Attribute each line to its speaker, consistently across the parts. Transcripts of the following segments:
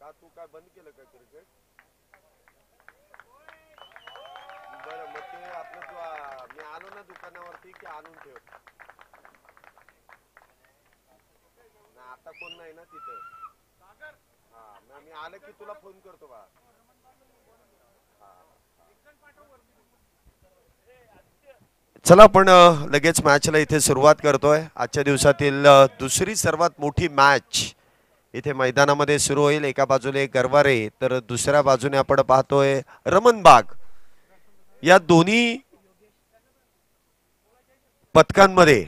Speaker 1: का तू काय बंद केलं का क्रिकेट? बरं मग ते आपलं तू मी आलो ना दुकानावरती की आणून ठेव ना, आता कोण नाही ना तिथं. हा मग मी आलं की तुला फोन करतो बा. चला आपण लगेच मॅचला इथे सुरुवात करतोय. आजच्या दिवसातील दुसरी सर्वात मोठी मॅच इथे मैदानामध्ये सुरू होईल. एका बाजूने गरवारे तर दुसऱ्या बाजूने आपण पाहतोय रमणबाग. या दोन्ही पथकांमध्ये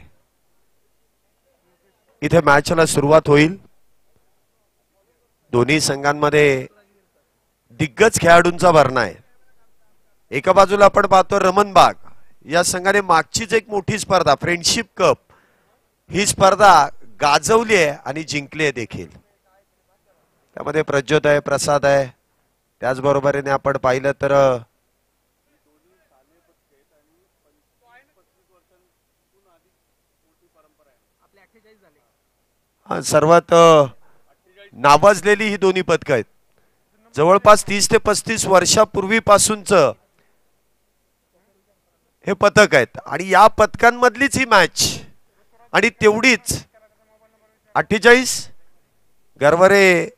Speaker 1: इथे मॅचला सुरुवात होईल. दोन्ही संघांमध्ये दिग्गज खेळाडूंचा भरणा आहे. एका बाजूला आपण पाहतो रमणबाग या संघाने मागचीच एक मोठी स्पर्धा फ्रेंडशिप कप ही स्पर्धा गाजवली आहे आणि जिंकली आहे देखील. त्यामध्ये प्रज्योत आहे, प्रसाद आहे. त्याचबरोबरीने आपण पाहिलं तर सर्वात नावाजलेली ही दोन्ही पथक आहेत. जवळपास 30 ते 35 वर्षापूर्वीपासूनच हे पथक आहेत आणि या पथकांमधलीच ही मॅच आणि तेवढीच 48 गरवारे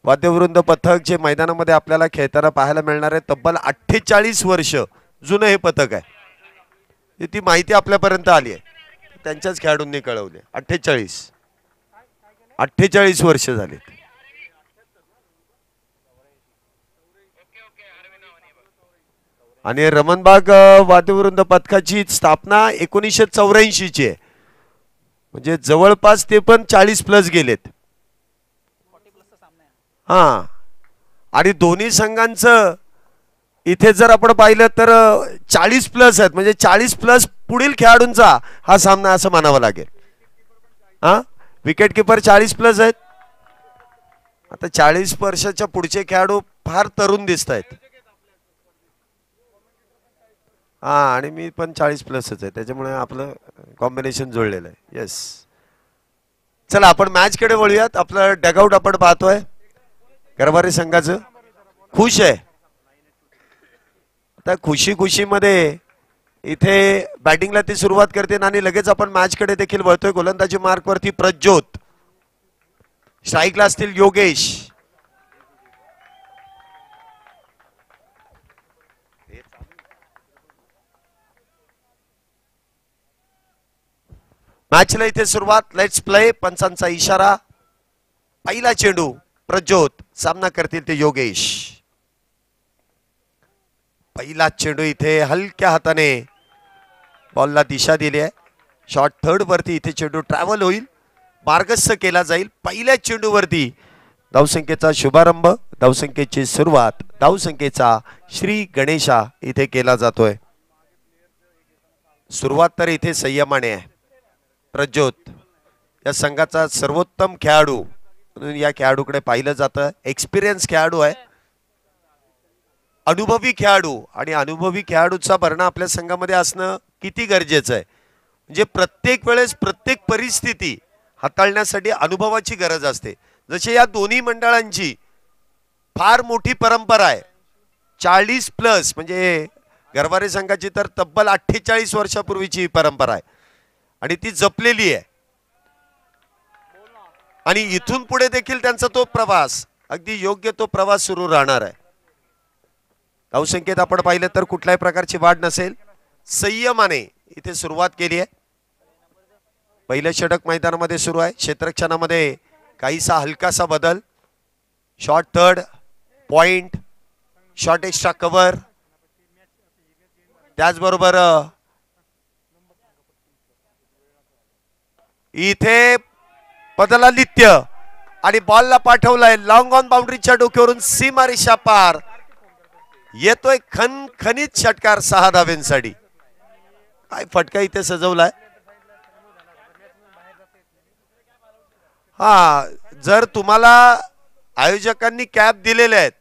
Speaker 1: वाद्यवृंद पथक जे मैदानामध्ये आपल्याला खेळताना पाहायला मिळणार आहे. तब्बल 48 वर्ष जुनं हे पथक आहे. ती माहिती आपल्यापर्यंत आली आहे, त्यांच्याच खेळाडूंनी कळवली. 48 वर्ष झाली. आणि रमणबाग वाद्यवृंद पथकाची स्थापना 1984 ची आहे. म्हणजे जवळपास ते पण 40 प्लस गेलेत. हा आणि दोन्ही संघांचं इथे जर आपण पाहिलं तर 40 प्लस आहेत. म्हणजे 40 प्लस पुढील खेळाडूंचा हा सामना असं म्हणावं लागेल. हा विकेट किपर 40 प्लस आहेत. आता 40 वर्षाच्या पुढचे खेळाडू फार तरुण दिसत आहेत. हा आणि मी पण 40 प्लसच आहे, त्याच्यामुळे आपलं कॉम्बिनेशन जुळलेलं आहे. येस, चला आपण मॅच कडे वळूयात. आपलं डगआउट आपण पाहतोय गरवारे संघाचं खुश आहे. आता खुशीमध्ये इथे बॅटिंगला ती सुरुवात करते आणि लगेच आपण मॅच कडे देखील वळतोय. गोलंदाजी मार्क वरती प्रज्योत, स्ट्राईकला असतील योगेश. मॅचला इथे सुरुवात. Let's play. पंचांचा इशारा. पहिला चेंडू प्रज्योत, सामना करतील ते योगेश. पहिला चेंडू इथे हलक्या हाताने बॉलला दिशा दिली आहे. शॉर्ट थर्ड वरती इथे चेंडू ट्रॅव्हल होईल, मार्गस्थ केला जाईल. पहिल्या चेंडूवरती धावसंख्येचा शुभारंभ, धावसंख्येची सुरुवात, धावसंख्येचा श्री गणेशा इथे केला जातोय. सुरुवात तर इथे संयमाने आहे. प्रज्योत या संघाचा सर्वोत्तम खेळाडू म्हणून या खेळाडूकडे पाहिलं जातं. एक्सपिरियन्स खेळाडू आहे, अनुभवी खेळाडू. आणि अनुभवी खेळाडूचा भरणा आपल्या संघामध्ये असणं किती गरजेचं आहे. म्हणजे प्रत्येक वेळेस प्रत्येक परिस्थिती हाताळण्यासाठी अनुभवाची गरज असते. जसे या दोन्ही मंडळांची फार मोठी परंपरा आहे. 40 प्लस म्हणजे गरवारे संघाची तर तब्बल 48 वर्षापूर्वीची परंपरा आहे आणि ती जपलेली आहे. आणि इथून पुढे देखील त्यांचा तो प्रवास अगदी योग्य तो प्रवास सुरू राहणार आहे. धावसंख्येत आपण पाहिलं तर कुठल्याही प्रकारची वाढ नसेल. संयमाने इथे सुरुवात केली आहे. पहिलं षटक मैदानामध्ये सुरू आहे. क्षेत्ररक्षणामध्ये काहीसा हलकासा बदल. Short third, point, short extra cover, त्याचबरोबर इथे बदलालित्य आणि बॉलला पाठवलाय लॉंग ऑन बाउंड्रीच्या डोक्यावरून सीमारेषा पार. येतोय खणखणीत षटकार 6 धाव्यांसाठी. काय फटका इथे सजवलाय. हा जर तुम्हाला आयोजकांनी कॅप दिलेले आहेत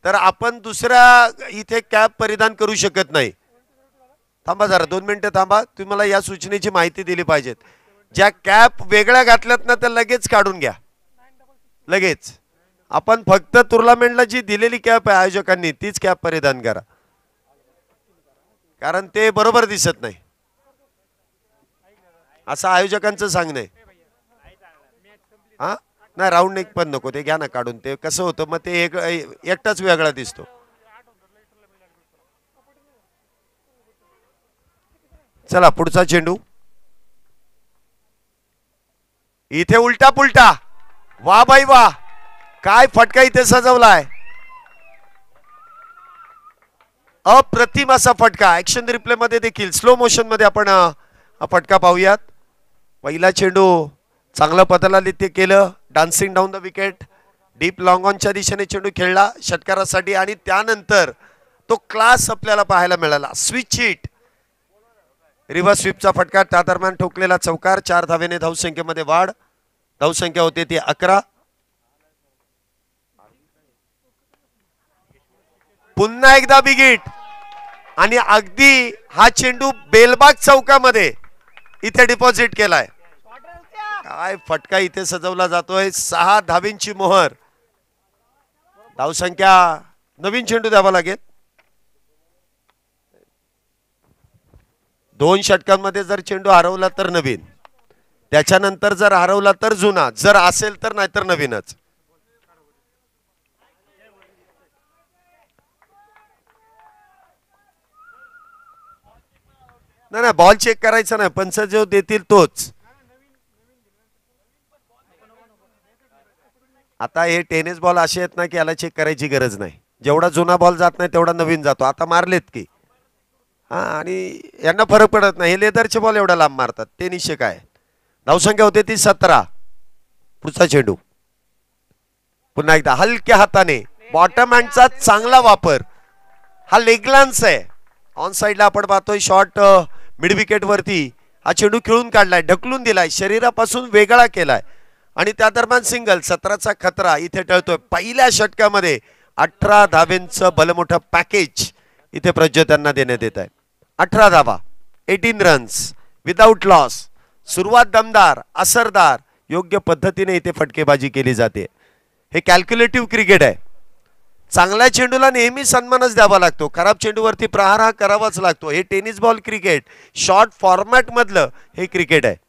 Speaker 1: तर आपण दुसऱ्या इथे कॅप परिधान करू शकत नाही. थांबा जरा 2 मिनिटं थांबा. तुम्हाला या सूचनेची माहिती दिली पाहिजे. ज्या कॅप वेगळ्या घातल्यात ना त्या लगेच काढून घ्या, लगेच. आपण फक्त टुर्नामेंटला जी दिलेली कॅप आहे आयोजकांनी तीच कॅप परिधान करा, कारण ते बरोबर दिसत नाही असं आयोजकांचं सांगणं आहे. हा नाही, राऊंड एक पण नको, ते घ्या ना काढून. ते कसं होतं मग ते एकटाच वेगळा दिसतो. चला पुढचा चेंडू. इथे उलटा पुलटा, वा बाई वा, काय फटका इथे सजवलाय, अप्रतिम असा फटका. ऍक्शन रिप्ले मध्ये देखील स्लो मोशन मध्ये आपण हा फटका पाहूयात. पहिला चेंडू चांगल्या पदाला ते केलं, dancing down the wicket, deep long ऑनच्या दिशेने चेंडू खेळला षटकारासाठी, आणि त्यानंतर तो क्लास आपल्याला पाहायला मिळाला. स्विच हिट, रिव्हर्स स्वीपचा फटका, त्या दरम्यान ठोकलेला चौकार. 4 धावेने धावसंख्येमध्ये वाढ. धावसंख्या होते ती 11. पुन्हा एकदा बिग हिट, आणि अगदी हा चेंडू बेलबाग चौकामध्ये इथे डिपॉझिट केलाय. काय फटका इथे सजवला जातोय. 6 धावींची मोहर. धावसंख्या, नवीन चेंडू द्यावा लागेल. 2 षटकांमध्ये जर चेंडू हरवला तर नवीन, त्याच्यानंतर जर हरवला तर जुना, जर असेल तर नाहीतर नवीनच. नाही बॉल चेक करायचा नाही, पंच जो देतील तोच. आता हे टेनिस बॉल असे आहेत ना की याला चेक करायची गरज नाही. जेवढा जुना बॉल जात नाही तेवढा नवीन जातो. आता मारलेत की हा, आणि यांना फरक पडत नाही. हे लेदरचे बॉल एवढा लांब मारतात, ते निश्चय काय. धावसंख्या होते ती 17. पुढचा चेंडू पुन्हा एकदा हलक्या हाताने, बॉटम हँडचा चांगला वापर. हा लेगलान्स आहे. ऑन साइडला आपण पाहतोय शॉट मिड विकेट वरती हा चेंडू खेळून काढलाय, ढकलून दिलाय, शरीरापासून वेगळा केलाय, आणि त्या दरम्यान सिंगल. 17चा खतरा इथे टळतोय. पहिल्या षटकामध्ये 18 धावेंचं भलमोठं पॅकेज इथे प्रज्योतांना देण्यात येत आहे. 18 धावा, 18 रन्स विदाउट लॉस. सुरुवात दमदार, असरदार, योग्य पद्धतीने इथे फटकेबाजी केली जाते. हे कॅल्क्युलेटिव्ह क्रिकेट आहे. चांगल्या चेंडूला नेहमी सन्मानच द्यावा लागतो, खराब चेंडूवरती प्रहार हा करावाच लागतो. हे tennis ball cricket, short format मधलं हे क्रिकेट आहे.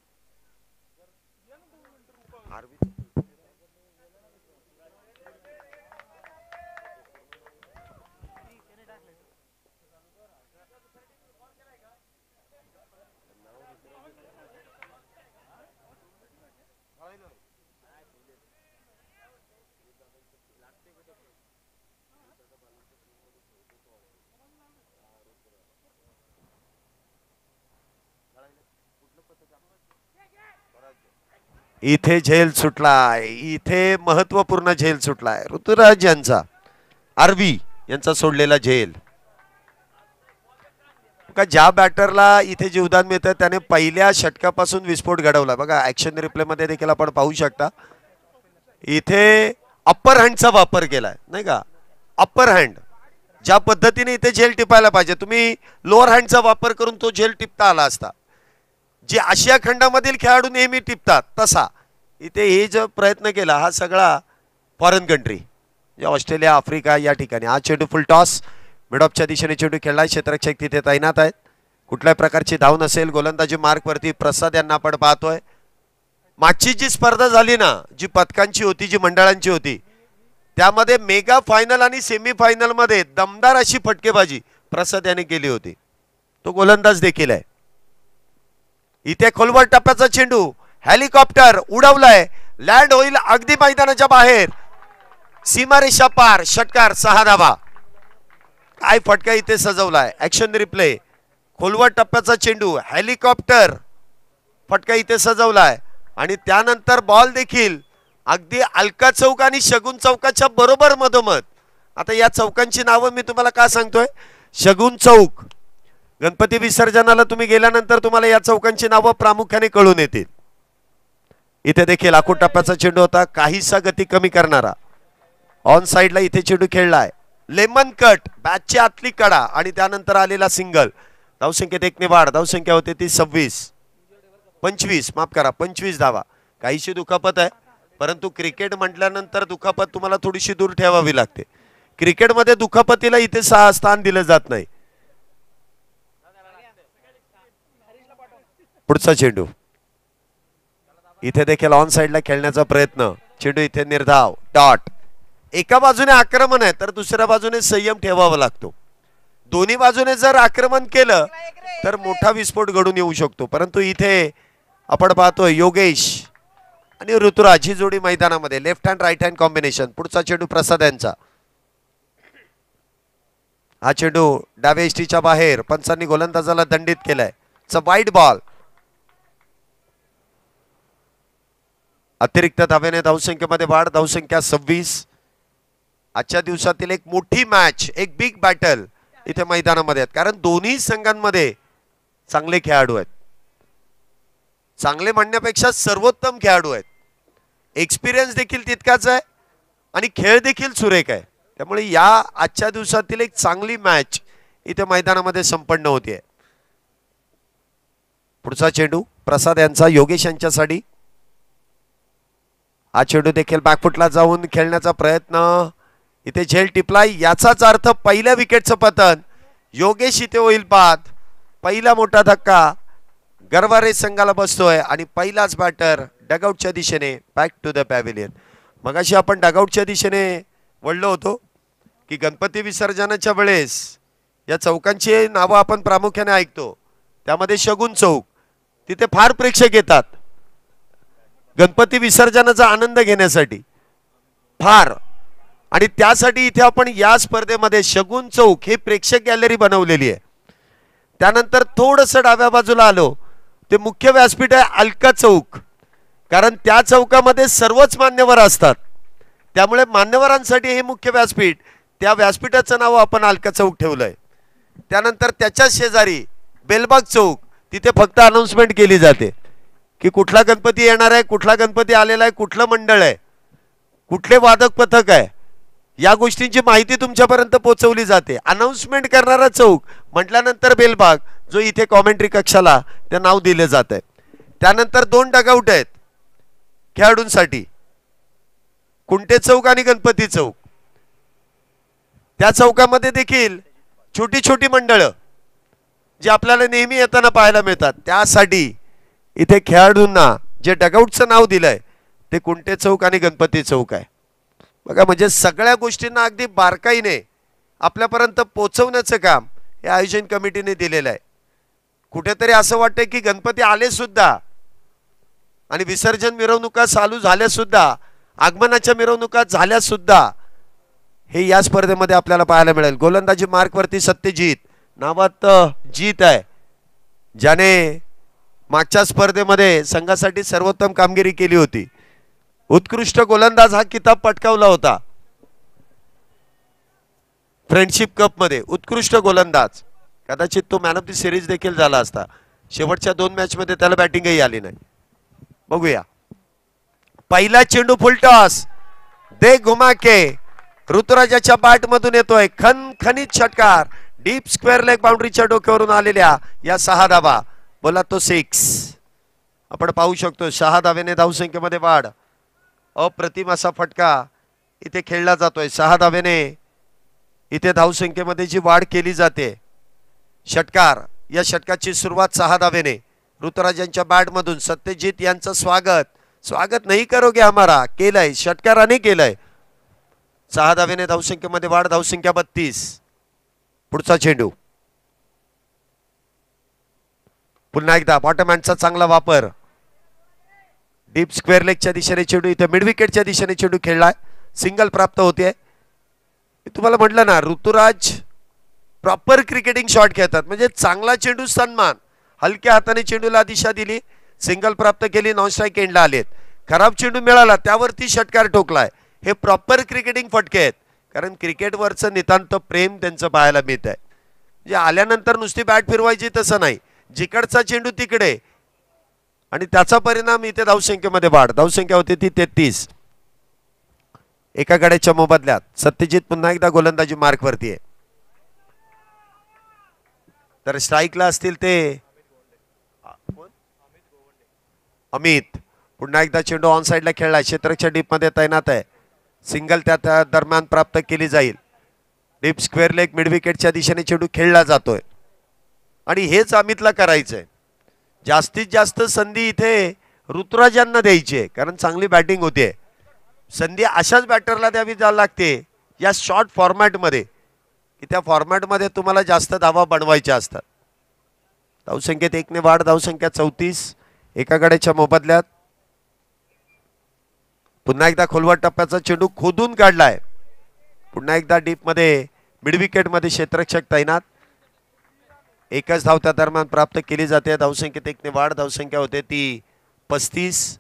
Speaker 1: इथे झेल सुटलाय, इथे महत्वपूर्ण झेल सुटलाय. ऋतुराज यांचा, आरवी यांचा सोडलेला झेल. का ज्या बॅटरला इथे जीवदान मिळतं त्याने पहिल्या षटकापासून विस्फोट घडवला. बघा ऍक्शन रिप्ले मध्ये देखील आपण पाहू शकता, इथे अप्पर हँडचा वापर केलाय नाही का. अप्पर हँड ज्या पद्धतीने इथे झेल टिपायला पाहिजे, तुम्ही लोअर हँडचा वापर करून तो झेल टिपता आला असता. जे आशिया खंडामधील खेळाडू नेहमी टिपतात तसा इथे हे जो प्रयत्न केला हा सगळा फॉरेन कंट्री, ऑस्ट्रेलिया, आफ्रिका या ठिकाणी. हा चेंडू फुल टॉस, मिड ऑफच्या दिशेने चेंडू खेळलाय. क्षेत्ररक्षक तिथे तैनात आहेत. कुठल्याही प्रकारची धाव नसेल. गोलंदाजी मार्क वरती प्रसाद यांना आपण पाहतोय. मागची जी स्पर्धा झाली ना, जी पदकांची होती, जी मंडळांची होती, त्यामध्ये मेगा फायनल आणि सेमी फायनल मध्ये दमदार अशी फटकेबाजी प्रसाद यांनी केली होती. तो गोलंदाज देखील आहे. इथे खोलवर टप्प्याचा चेंडू, हेलिकॉप्टर उडवलाय, लँड होईल अगदी मैदानाच्या बाहेर, सीमारेषा पार, षटकार. 6 धावा. काय फटका इथे सजवलाय. ऍक्शन रिप्ले, खोलवर टप्प्याचा चेंडू, हेलिकॉप्टर, फटका इथे सजवलाय, आणि त्यानंतर बॉल देखील अगदी अलका चौक आणि शगुन चौकाच्या बरोबर मधोमध. आता या चौकांची नावं मी तुम्हाला का सांगतोय. शगुन चौक, गणपती विसर्जनाला तुम्ही गेल्यानंतर तुम्हाला या चौकांची नावं प्रामुख्याने कळून येतील. इथे देखील आखूड टप्प्याचा चेंडू होता, काहीसा गती कमी करणारा. ऑन साइडला इथे चेंडू खेळलाय, लेमन कट, बॅटची आतली कडा, आणि त्यानंतर आलेला सिंगल. धावसंख्येत 1 ने वाढ. धावसंख्या होते ती 26. 25, माफ करा 25 धावा. काहीशी दुखापत आहे, परंतु क्रिकेट म्हटल्यानंतर दुखापत तुम्हाला थोडीशी दूर ठेवावी लागते. क्रिकेटमध्ये दुखापतीला इथे स्थान दिलं जात नाही. पुढचा चेंडू इथे देखील ऑन साइडला खेळण्याचा प्रयत्न. चेंडू इथे निर्धाव डॉट. एका बाजूने आक्रमण आहे तर दुसऱ्या बाजूने संयम ठेवावा लागतो. दोन्ही बाजूने जर आक्रमण केलं तर मोठा विस्फोट घडून येऊ शकतो. परंतु इथे आपण पाहतोय योगेश आणि ऋतुराज ही जोडी मैदानामध्ये left hand right hand combination. पुढचा चेंडू प्रसाद यांचा. हा चेंडू डाव्या इष्टीच्या बाहेर. पंचांनी गोलंदाजाला दंडित केलाय. वाईट बॉल. अतिरिक्त धावेने धावसंख्येमध्ये वाढ. धावसंख्या 26. आजच्या दिवसातील एक मोठी मॅच, एक बिग बॅटल इथे मैदानामध्ये आहेत. कारण दोन्ही संघांमध्ये चांगले खेळाडू आहेत. चांगले म्हणण्यापेक्षा सर्वोत्तम खेळाडू आहेत. एक्सपिरियन्स देखील तितकाच आहे आणि खेळ देखील सुरेख आहे. त्यामुळे या आजच्या दिवसातील एक चांगली मॅच इथे मैदानामध्ये संपन्न होते. पुढचा चेंडू प्रसाद यांचा योगेश यांच्यासाठी. हा चेंडू देखील बॅकफुटला जाऊन खेळण्याचा प्रयत्न. इथे झेल टिपलाय. याचाच अर्थ पहिल्या विकेटचं पतन. योगेश इथे होईल बाद. पहिला मोठा धक्का गरवारे संघाला बसतोय आणि पहिलाच बॅटर डगआउटच्या दिशेने बॅक टू द पॅव्हिलियन. मगाशी आपण डगआउटच्या दिशेने वळलो होतो की गणपती विसर्जनाच्या वेळेस या चौकांची नावं आपण प्रामुख्याने ऐकतो. त्यामध्ये शगुन चौक, तिथे फार प्रेक्षक येतात गणपती विसर्जनाचा आनंद घेण्यासाठी फार. आणि त्यासाठी इथे आपण या स्पर्धेमध्ये शगुन चौक ही प्रेक्षक गॅलरी बनवलेली आहे. त्यानंतर थोडंसं डाव्या बाजूला आलो ते मुख्य व्यासपीठ आहे अलका चौक. कारण त्या चौकामध्ये सर्वच मान्यवर असतात. त्यामुळे मान्यवरांसाठी हे मुख्य व्यासपीठ. त्या व्यासपीठाचं नाव आपण अलका चौक ठेवलंय. त्यानंतर त्याच्या शेजारी बेलबाग चौक, तिथे फक्त अनाउन्समेंट केली जाते की कुठला गणपती येणार आहे, कुठला गणपती आलेला आहे, कुठलं मंडळ आहे, कुठले वादक पथक आहे, या गोष्टींची माहिती तुमच्यापर्यंत पोहोचवली जाते. अनाउन्समेंट करणारा चौक म्हटल्यानंतर बेलबाग, जो इथे कॉमेंट्री कक्षाला ते नाव दिले जात आहे. त्यानंतर 2 डगआउट आहेत खेळाडूंसाठी, कुंटे चौक आणि गणपती चौक. त्या चौकामध्ये देखील छोटी छोटी मंडळं जी आपल्याला नेहमी येताना पाहायला मिळतात. त्यासाठी इथे खेळाडूंना जे डगआउटचं नाव दिलंय ते कुंटे चौक आणि गणपती चौक आहे. बघा, म्हणजे सगळ्या गोष्टींना अगदी बारकाईने आपल्यापर्यंत पोहोचवण्याचं काम या आयोजन कमिटीने दिलेलं आहे. कुठेतरी असं वाटतंय की गणपती आले सुद्धा आणि विसर्जन मिरवणुका चालू झाल्या सुद्धा, आगमनाच्या मिरवणुका झाल्या सुद्धा, हे या स्पर्धेमध्ये आपल्याला पाहायला मिळेल. गोलंदाजी मार्कवरती सत्यजित नावात जीत आहे, ज्याने मागच्या स्पर्धेमध्ये संघासाठी सर्वोत्तम कामगिरी केली होती. उत्कृष्ट गोलंदाज हा किताब पटकावला होता फ्रेंडशिप कप मध्ये. उत्कृष्ट गोलंदाज, कदाचित तो मॅन ऑफ द सिरीज देखील झाला असता. शेवटच्या 2 मॅच मध्ये त्याला बॅटिंगही आली नाही. बघूया, पहिला चेंडू फुलटॉस दे घुमा के ऋतुराजाच्या बॅट मधून येतोय. खणखणीत षटकार डीप स्क्वेअर लेग बाउंड्रीच्या डोक्यावरून आलेल्या या 6 धावा. बोला तो 6. आपण पाहू शकतो 6 धावेने धावसंख्येमध्ये वाढ. अप्रतिम असा फटका इथे खेळला जातोय. 6 धावेने इथे धावसंख्येमध्ये जी वाढ केली जाते. षटकार, या षटकाची सुरुवात 6 धावेने ऋतुराजांच्या बॅट मधून. सत्यजित यांचं स्वागत नाही करोगे हमारा केलंय, षटकाराने केलंय. 6 धावेने धावसंख्येमध्ये वाढ. धावसंख्या 32. पुढचा चेंडू पुन्हा एकदा बॉटम हँडचा चांगला वापर. डीप स्क्वेअर लेगच्या दिशेने चेंडू, इथे मिड विकेटच्या दिशेने चेंडू खेळलाय. सिंगल प्राप्त होते. तुम्हाला म्हटलं ना, ऋतुराज प्रॉपर क्रिकेटिंग शॉट खेळतात. म्हणजे चांगला चेंडू सन्मान, हलक्या हाताने चेंडूला दिशा दिली, सिंगल प्राप्त केली, नॉन स्ट्राईक एंडला आलेत. खराब चेंडू मिळाला त्यावरती षटकार ठोकलाय. हे प्रॉपर क्रिकेटिंग फटके आहेत. कारण क्रिकेटवरचं नितांत प्रेम त्यांचं पाहायला मिळत आहे. म्हणजे आल्यानंतर नुसती बॅट फिरवायची तसं नाही, जिकडचा चेंडू तिकडे, आणि त्याचा परिणाम इथे धावसंख्येमध्ये वाढ. धावसंख्या होती ती 33. एका गड्याच्या मोबदल्यात सत्यजित पुन्हा एकदा गोलंदाजी मार्कवरती आहे. तर स्ट्राईकला असतील ते अमित पुन्हा एकदा चेंडू ऑन साइडला खेळला, क्षेत्ररक्षक डीप मध्ये तैनात आहे. सिंगल त्या दरम्यान प्राप्त केली जाईल. डीप स्क्वेअर लेग मिड विकेटच्या दिशेने चेंडू खेळला जातोय आणि हेच अमितला करायचंय. जास्तीत जास्त संधी इथे ऋतुराजांना द्यायची आहे, कारण चांगली बॅटिंग होते. संधी अशाच बॅटरला द्यावी लागते या शॉर्ट फॉर्मॅटमध्ये, की त्या फॉर्मॅटमध्ये तुम्हाला जास्त धावा बनवायच्या असतात. धावसंख्येत 1 ने वाढ, धावसंख्या 34 एका गड्याच्या मोबदल्यात. पुन्हा एकदा खोलवर टप्प्याचा चेंडू खोदून काढलाय. पुन्हा एकदा डीप मध्ये मिड विकेट मध्ये क्षेत्ररक्षक तैनात. एकच धाव त्या दरम्यान प्राप्त केली जाते. धावसंख्येत 1 ने वाढ, धावसंख्या होते ती 35.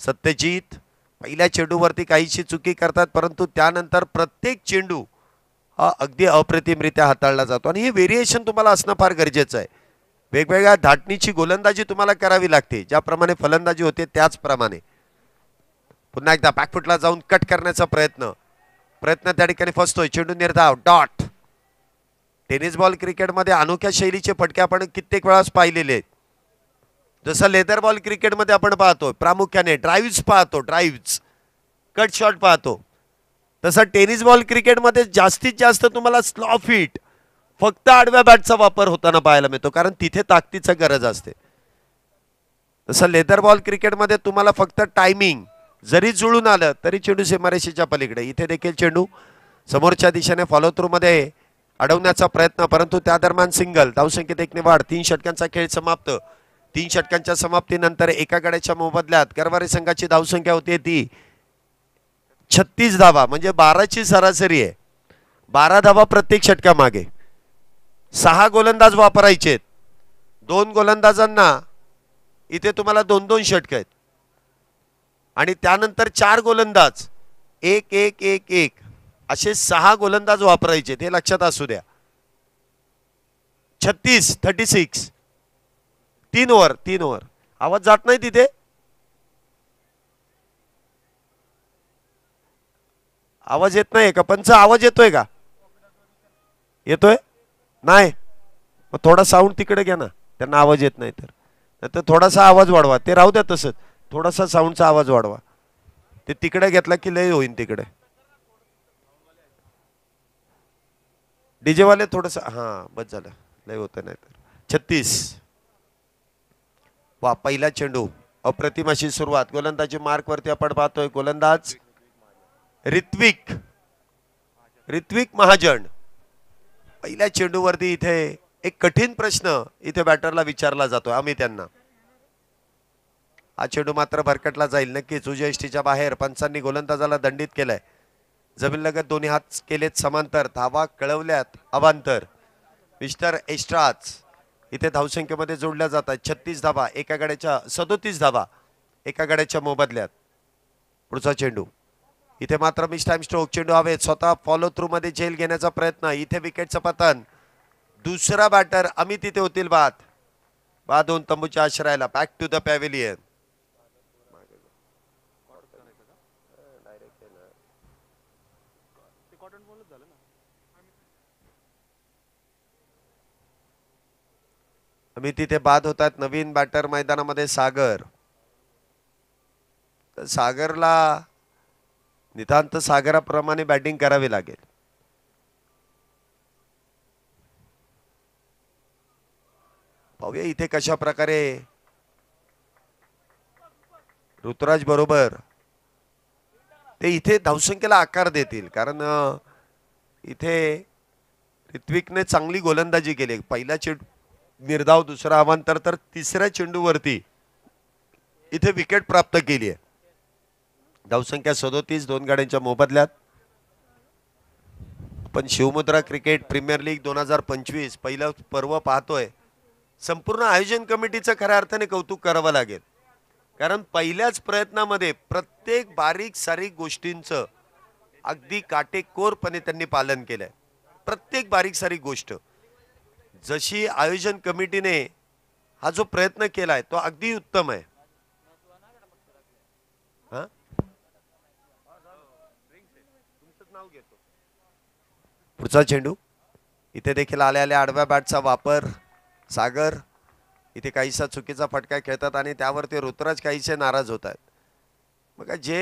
Speaker 1: सत्यजित पहिल्या चेंडूवरती काहीशी चुकी करतात, परंतु त्यानंतर प्रत्येक चेंडू हा अगदी अप्रतिमरित्या हाताळला जातो आणि हे व्हेरिएशन तुम्हाला असणं फार गरजेचं आहे. वेगवेगळ्या धाटणीची गोलंदाजी तुम्हाला करावी लागते, ज्याप्रमाणे फलंदाजी होते त्याचप्रमाणे. पुन्हा एकदा बॅकफुटला जाऊन कट करण्याचा प्रयत्न त्या ठिकाणी फसतोय. चेंडू निर्धाव डॉट. टेनिस बॉल क्रिकेटमध्ये अनोख्या शैलीचे फटके आपण कित्येक वेळास पाहिलेले आहेत. जसं लेदर बॉल क्रिकेटमध्ये आपण पाहतो प्रामुख्याने ड्राईव्ह्स पाहतो, ड्राईव्ह्स कट शॉट पाहतो, तसं टेनिस बॉल क्रिकेटमध्ये जास्तीत जास्त तुम्हाला स्लॉ फिट फक्त आडव्या बॅटचा वापर होताना पाहायला मिळतो, कारण तिथे ताकदीची गरज असते. तसं लेदर बॉल क्रिकेटमध्ये तुम्हाला फक्त टायमिंग जरी जुळून आलं तरी चेंडू सीमारेषेच्या पलीकडे. इथे देखील चेंडू समोरच्या दिशेने फॉलो थ्रू मध्ये अडवण्याचा प्रयत्न, परंतु त्या दरम्यान सिंगल. धावसंख्येत 1 ने वाढ. 3 षटकांचा खेळ समाप्त. 3 षटकांच्या समाप्तीनंतर एका गड्याच्या मोबदल्यात गरवारे संघाची धावसंख्या होती ती 36 धावा, म्हणजे 12ची सरासरी आहे. 12 धावा प्रत्येक षटकामागे. 6 गोलंदाज वापरायचे. 2 गोलंदाजांना इथे तुम्हाला 2-2 षटक आहेत आणि त्यानंतर 4 गोलंदाज 1-1-1-1 असे 6 गोलंदाज वापरायचे, ते लक्षात असू द्या. 36 3 ओव्हर. आवाज जात नाही तिथे? आवाज येत नाही का? पंच आवाज येतोय का? येतोय नाही? मग थोडा साऊंड तिकडे घ्या ना, त्यांना आवाज येत नाही तर थोडासा आवाज वाढवा. ते राहू द्या तसंच, थोडासा साऊंडचा आवाज वाढवा. ते तिकडे घेतला की लय होईन तिकडे. डीजे वाले थोडस, हा बस झालं, लय होत नाही तर. 36. वा, पहिला चेंडू अप्रतिम अशी सुरुवात. गोलंदाजी मार्क वरती आपण पाहतोय. गोलंदाज ऋत्विक महाजन. पहिल्या चेंडूवरती इथे एक कठीण प्रश्न इथे बॅटरला विचारला जातोय अमित यांना. हा चेंडू मात्र भरकटला जाईल नक्कीच. उजव्या यष्टीच्या बाहेर. पंचांनी गोलंदाजाला दंडित केलाय. जमीनलगत दोन्ही हात केलेत समांतर. धावा कळवल्यात अवांतर. मिस्टर एस्ट्राच इथे धावसंख्येमध्ये जोडल्या जातात. 36 धावा एका गड्याच्या, 37 धावा एका गड्याच्या मोबदल्यात. पुढचा चेंडू इथे मात्र मिस टाइम स्ट्रोक. चेंडू हवेत. स्वतः फॉलो थ्रू मध्ये झेल घेण्याचा प्रयत्न. इथे विकेटचं पतन. दुसरा बॅटर अमित इथे होतील बाद होऊन तंबूच्या आश्रयाला. Back to the pavilion. Amit तिथे बाद होतात. नवीन बॅटर मैदानामध्ये सागर. सागरला नितांत सागराप्रमाणे बॅटिंग करावी लागेल. पाहूया इथे कशा प्रकारे ऋतुराज बरोबर ते इथे धावसंख्येला आकार देतील, कारण इथे ऋत्विकने चांगली गोलंदाजी केली. पहिला चेंडू निर्धाव, दुसरा अवांतर, तर तिसऱ्या चेंडूवरती इथे विकेट प्राप्त केली आहे. धावसंख्या 37 2 गाड्यांच्या मोबदल्यात. आपण शिवमुद्रा क्रिकेट प्रीमियर लीग 2025 पहिलं पर्व पाहतोय. संपूर्ण आयोजन कमिटीचं खऱ्या अर्थाने कौतुक करावं लागेल, कारण पहिल्याच प्रयत्नामध्ये प्रत्येक बारीक सारीक गोष्टींचं अगदी काटेकोरपणे त्यांनी पालन केलंय. प्रत्येक बारीक सारीक गोष्ट जशी आयोजन कमिटीने हा जो प्रयत्न केलाय तो अगदी उत्तम आहे. पुढचा चेंडू इथे देखील आल्या आडव्या बॅटचा वापर. सागर इथे काहीसा चुकीचा फटका खेळतात आणि त्यावर ते ऋतुराज काहीसे नाराज होत आहेत. मग जे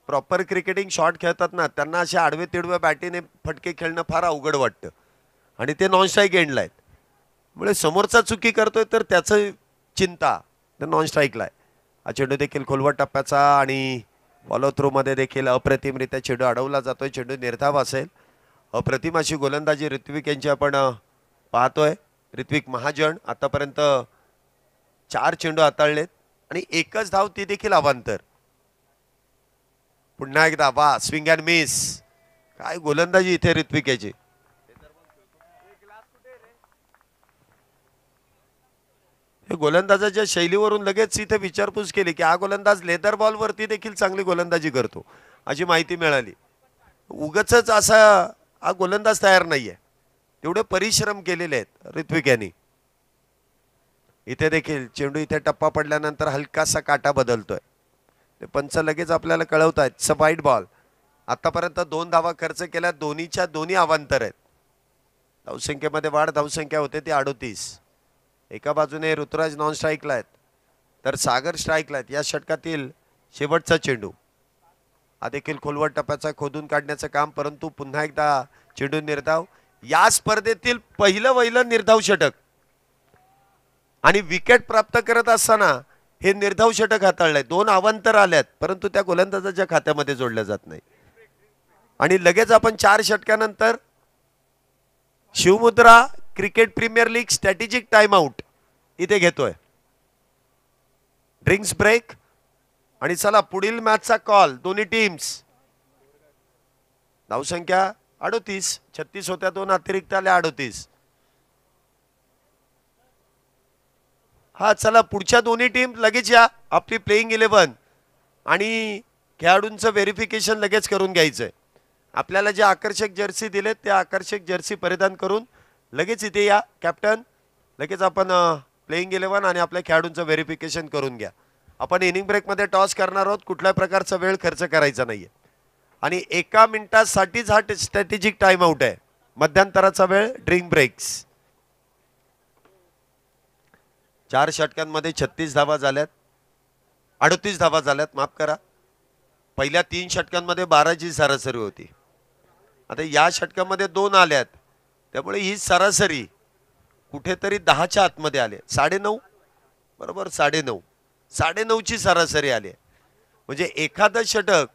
Speaker 1: प्रॉपर क्रिकेटिंग शॉट खेळतात ना त्यांना असे आडवे तिडवे बॅटीने फटके खेळणं फार अवघड वाटतं आणि ते नॉन स्ट्राईक एंडला आहेत. मुळे समोरचा चुकी करतोय तर त्याचं चिंता तर नॉन स्ट्राईकला आहे. हा चेंडू देखील खोलवट टप्प्याचा आणि फॉलो थ्रू मध्ये देखील अप्रतिमरित्या चेंडू अडवला जातोय. चेंडू निर्धाव असेल. अप्रतिम अशी गोलंदाजी ऋत्विक यांची आपण पाहतोय. ऋत्विक महाजन आतापर्यंत 4 चेंडू हाताळलेत आणि एकच धाव ती देखील अवांतर. पुन्हा एकदा वा स्विंग अँड मिस. काय गोलंदाजी इथे ऋत्विक याची. गोलंदाजाच्या शैलीवरून लगेच इथे विचारपूस केली की हा गोलंदाज लेदर बॉल वरती देखील चांगली गोलंदाजी करतो अशी माहिती मिळाली. उगच असा हा गोलंदाज तयार नाहीये. तेवढे परिश्रम केलेले आहेत ऋत्विक यांनी. इथे देखील चेंडू इथे टप्पा पडल्यानंतर हलकासा काटा बदलतोय. ते पंच लगेच आपल्याला कळवतायत वाईट बॉल. आतापर्यंत 2 धावा खर्च केल्या. दोन्हीच्या दोन्ही अवांतर आहेत. धावसंख्येमध्ये वाढ. धावसंख्या होते ती 38. एका बाजूने ऋतुराज नॉन स्ट्राईकला आहेत तर सागर स्ट्राईकला आहेत. या षटकातील शेवटचा चेंडू हा देखील खोलवट टप्प्याचा खोदून काढण्याचं काम. परंतु पुन्हा एकदा चेंडू निर्धाव. या स्पर्धेतील पहिलं निर्धाव षटक आणि विकेट प्राप्त करत असताना हे निर्धाव षटक हाताळलंय. 2 अवांतर आल्यात परंतु त्या गोलंदाजाच्या खात्यामध्ये जोडल्या जात नाही. आणि लगेच आपण 4 षटकानंतर Shivmudra cricket premier league strategic time out इथे घेतोय. ड्रिंक्स ब्रेक आणि चला पुढील मॅचचा कॉल. दोन्ही टीम्स. धावसंख्या 38. 36 होत्या. 2 अतिरिक्त आल्या 38. हा चला पुढच्या दोन्ही टीम लगेच या. आपली प्लेइंग 11 आणि खेळाडूंचं व्हेरिफिकेशन लगेच करून घ्यायचंय. आपल्याला जे आकर्षक जर्सी दिलेत त्या आकर्षक जर्सी परिधान करून लगेच इथे या. कॅप्टन लगेच आपण प्लेइंग 11 आणि आपल्या खेळाडूंचं व्हेरिफिकेशन करून घ्या. आपण इनिंग ब्रेकमध्ये टॉस करणार आहोत. कुठल्या प्रकारचा वेळ खर्च करायचा नाहीये आणि 1 मिनिटासाठीच हा स्ट्रॅटेजिक टाइम आउट आहे. मध्यंतराचा वेळ ड्रिंक ब्रेक्स. 4 षटकांमध्ये 36 धावा झाल्यात. 38 धावा झाल्यात माफ करा. पहिल्या 3 षटकांमध्ये 12ची सरासरी होती. आता या षटकामध्ये 2 आल्यात त्यामुळे ही सरासरी कुठेतरी 10च्या आतमध्ये आले. 9.5 बरोबर. 9.5ची सरासरी आली. म्हणजे एखादं षटक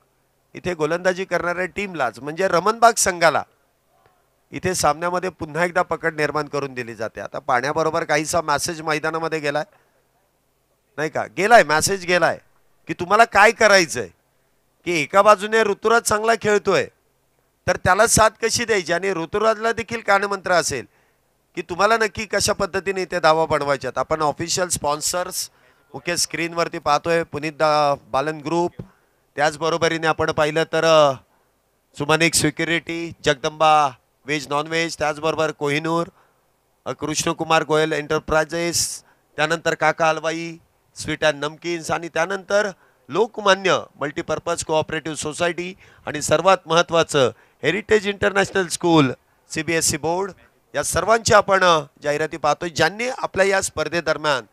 Speaker 1: इथे गोलंदाजी करणाऱ्या टीमलाच म्हणजे रमणबाग संघाला इथे सामन्यामध्ये पुन्हा एकदा पकड निर्माण करून दिली जाते. आता पाण्याबरोबर काहीसा मेसेज मैदानामध्ये गेलाय नाही का. गेलाय मेसेज गेलाय की तुम्हाला काय करायचंय की एका बाजूने ऋतुराज चांगला खेळतोय तर त्याला साथ कशी द्यायची आणि ऋतुराजला देखील कानमंत्र असेल की तुम्हाला नक्की कशा पद्धतीने इथे धावा बनवायच्यात. आपण ऑफिशियल स्पॉन्सर्स मुख्य स्क्रीनवरती पाहतोय. पुनीत बालन ग्रुप. त्याचबरोबरीने आपण पाहिलं तर Sumanik security, Jagdamba veg non veg, त्याचबरोबर कोहिनूर, कृष्णकुमार गोयल एंटरप्राइजेस, त्यानंतर काका हलवाई स्वीट अँड नमकीन्स आणि त्यानंतर लोकमान्य मल्टीपर्पज कोऑपरेटिव्ह सोसायटी आणि सर्वात महत्त्वाचं heritage international school CBSE board. या सर्वांची आपण जाहिराती पाहतोय ज्यांनी आपल्या या स्पर्धेदरम्यान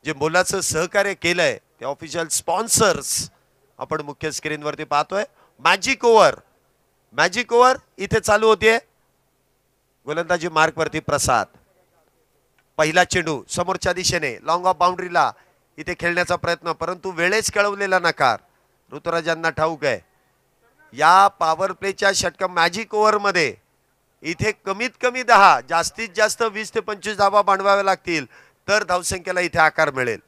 Speaker 1: जे मोलाचं सहकार्य केलंय. ते ऑफिशियल स्पॉन्सर्स आपण मुख्य स्क्रीनवरती पाहतोय. मॅजिक ओव्हर इथे चालू होतीये. गोलंदाजी मार्कवरती प्रसाद. पहिला चेंडू समोरच्या दिशेने लॉंग ऑफ बाउंड्रीला इथे खेळण्याचा प्रयत्न परंतु वेळेस कळवलेला नकार. ऋतुराजांना ठाऊक आहे या पॉवर प्लेच्या षटक मॅजिक ओव्हर मध्ये इथे कमीत कमी 10 जास्तीत जास्त 20 ते 25 धावा बांधवाव्या लागतील तर धावसंख्येला इथे आकार मिळेल.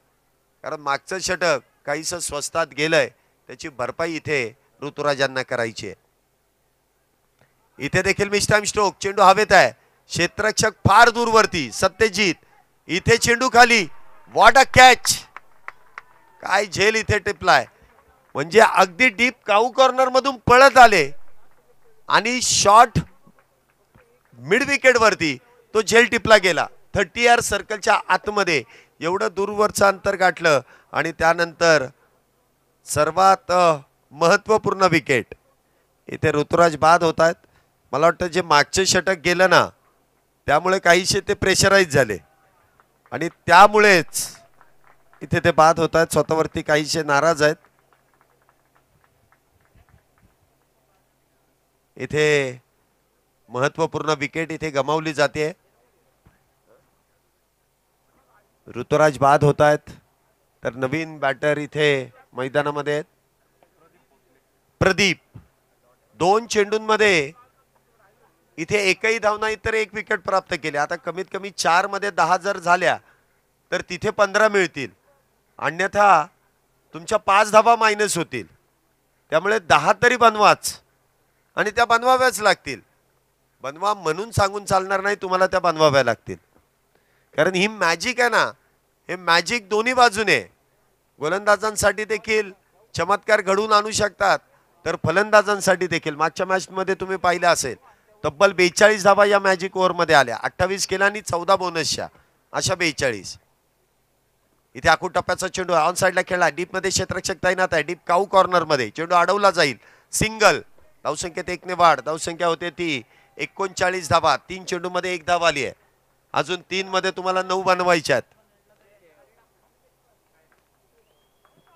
Speaker 1: कारण मागचं षटक काहीसं स्वस्तात गेलंय त्याची भरपाई इथे ऋतुराजांना करायची आहे. इथे देखील मिस टाइम स्ट्रोक. चेंडू हवेत आहे. क्षेत्ररक्षक फार दूरवरती. सत्यजित इथे चेंडू खाली. What a catch. काय झेल इथे टिपलाय. म्हणजे अगदी डीप काऊ कॉर्नर मधून पळत आले आणि शॉट मिड विकेट वरती तो झेल टिपला गेला. 30 यार्ड सर्कलच्या आतमध्ये एवढं दूरवरचं अंतर गाठलं आणि त्यानंतर सर्वात महत्त्वपूर्ण विकेट इथे ऋतुराज बाद होत आहेत. मला वाटतं जे मागचे षटक गेलं ना त्यामुळे काहीशे ते प्रेशराईज झाले. आणि त्यामुळेच इथे ते बाद होत आहेत, स्वतःवरती काहीशे नाराज आहेत. इथे महत्वपूर्ण विकेट इथे गमावली जाते. ऋतुराज बाद होत आहेत, तर नवीन बॅटर इथे मैदानामध्ये प्रदीप. 2 चेंडूंमध्ये इथे एकही धाव नाही तर 1 विकेट प्राप्त केली. आता कमीत कमी 4 मध्ये 10 जर झाल्या तर तिथे 15 मिळतील, अन्यथा तुमच्या 5 धावा मायनस होतील. त्यामुळे 10 तरी बनवाच आणि त्या बनवाव्याच लागतील. बनवा म्हणून सांगून चालणार नाही, तुम्हाला त्या बनवाव्या लागतील. कारण ही मॅजिक आहे ना, हे मॅजिक दोन्ही बाजूने. गोलंदाजांसाठी देखील चमत्कार घडवून आणू शकतात, तर फलंदाजांसाठी देखील. मागच्या मॅच मध्ये तुम्ही पाहिलं असेल, तब्बल 42 धावा या मॅजिक ओव्हर मध्ये आल्या. 28 केला आणि 14 बोनसच्या, अशा 42. इथे आखूड टप्प्याचा चेंडू ऑन साइडला खेळला, डीप मध्ये क्षेत्ररक्षक तैनात आहे. डीप काऊ कॉर्नर मध्ये चेंडू अडवला जाईल. सिंगल. धावसंख्येत 1 ने वाढ. धावसंख्या होते ती 39 धावा. 3 चेंडू मध्ये 1 धाव आली आहे. अजून 3 मध्ये तुम्हाला 9 बनवायच्यात.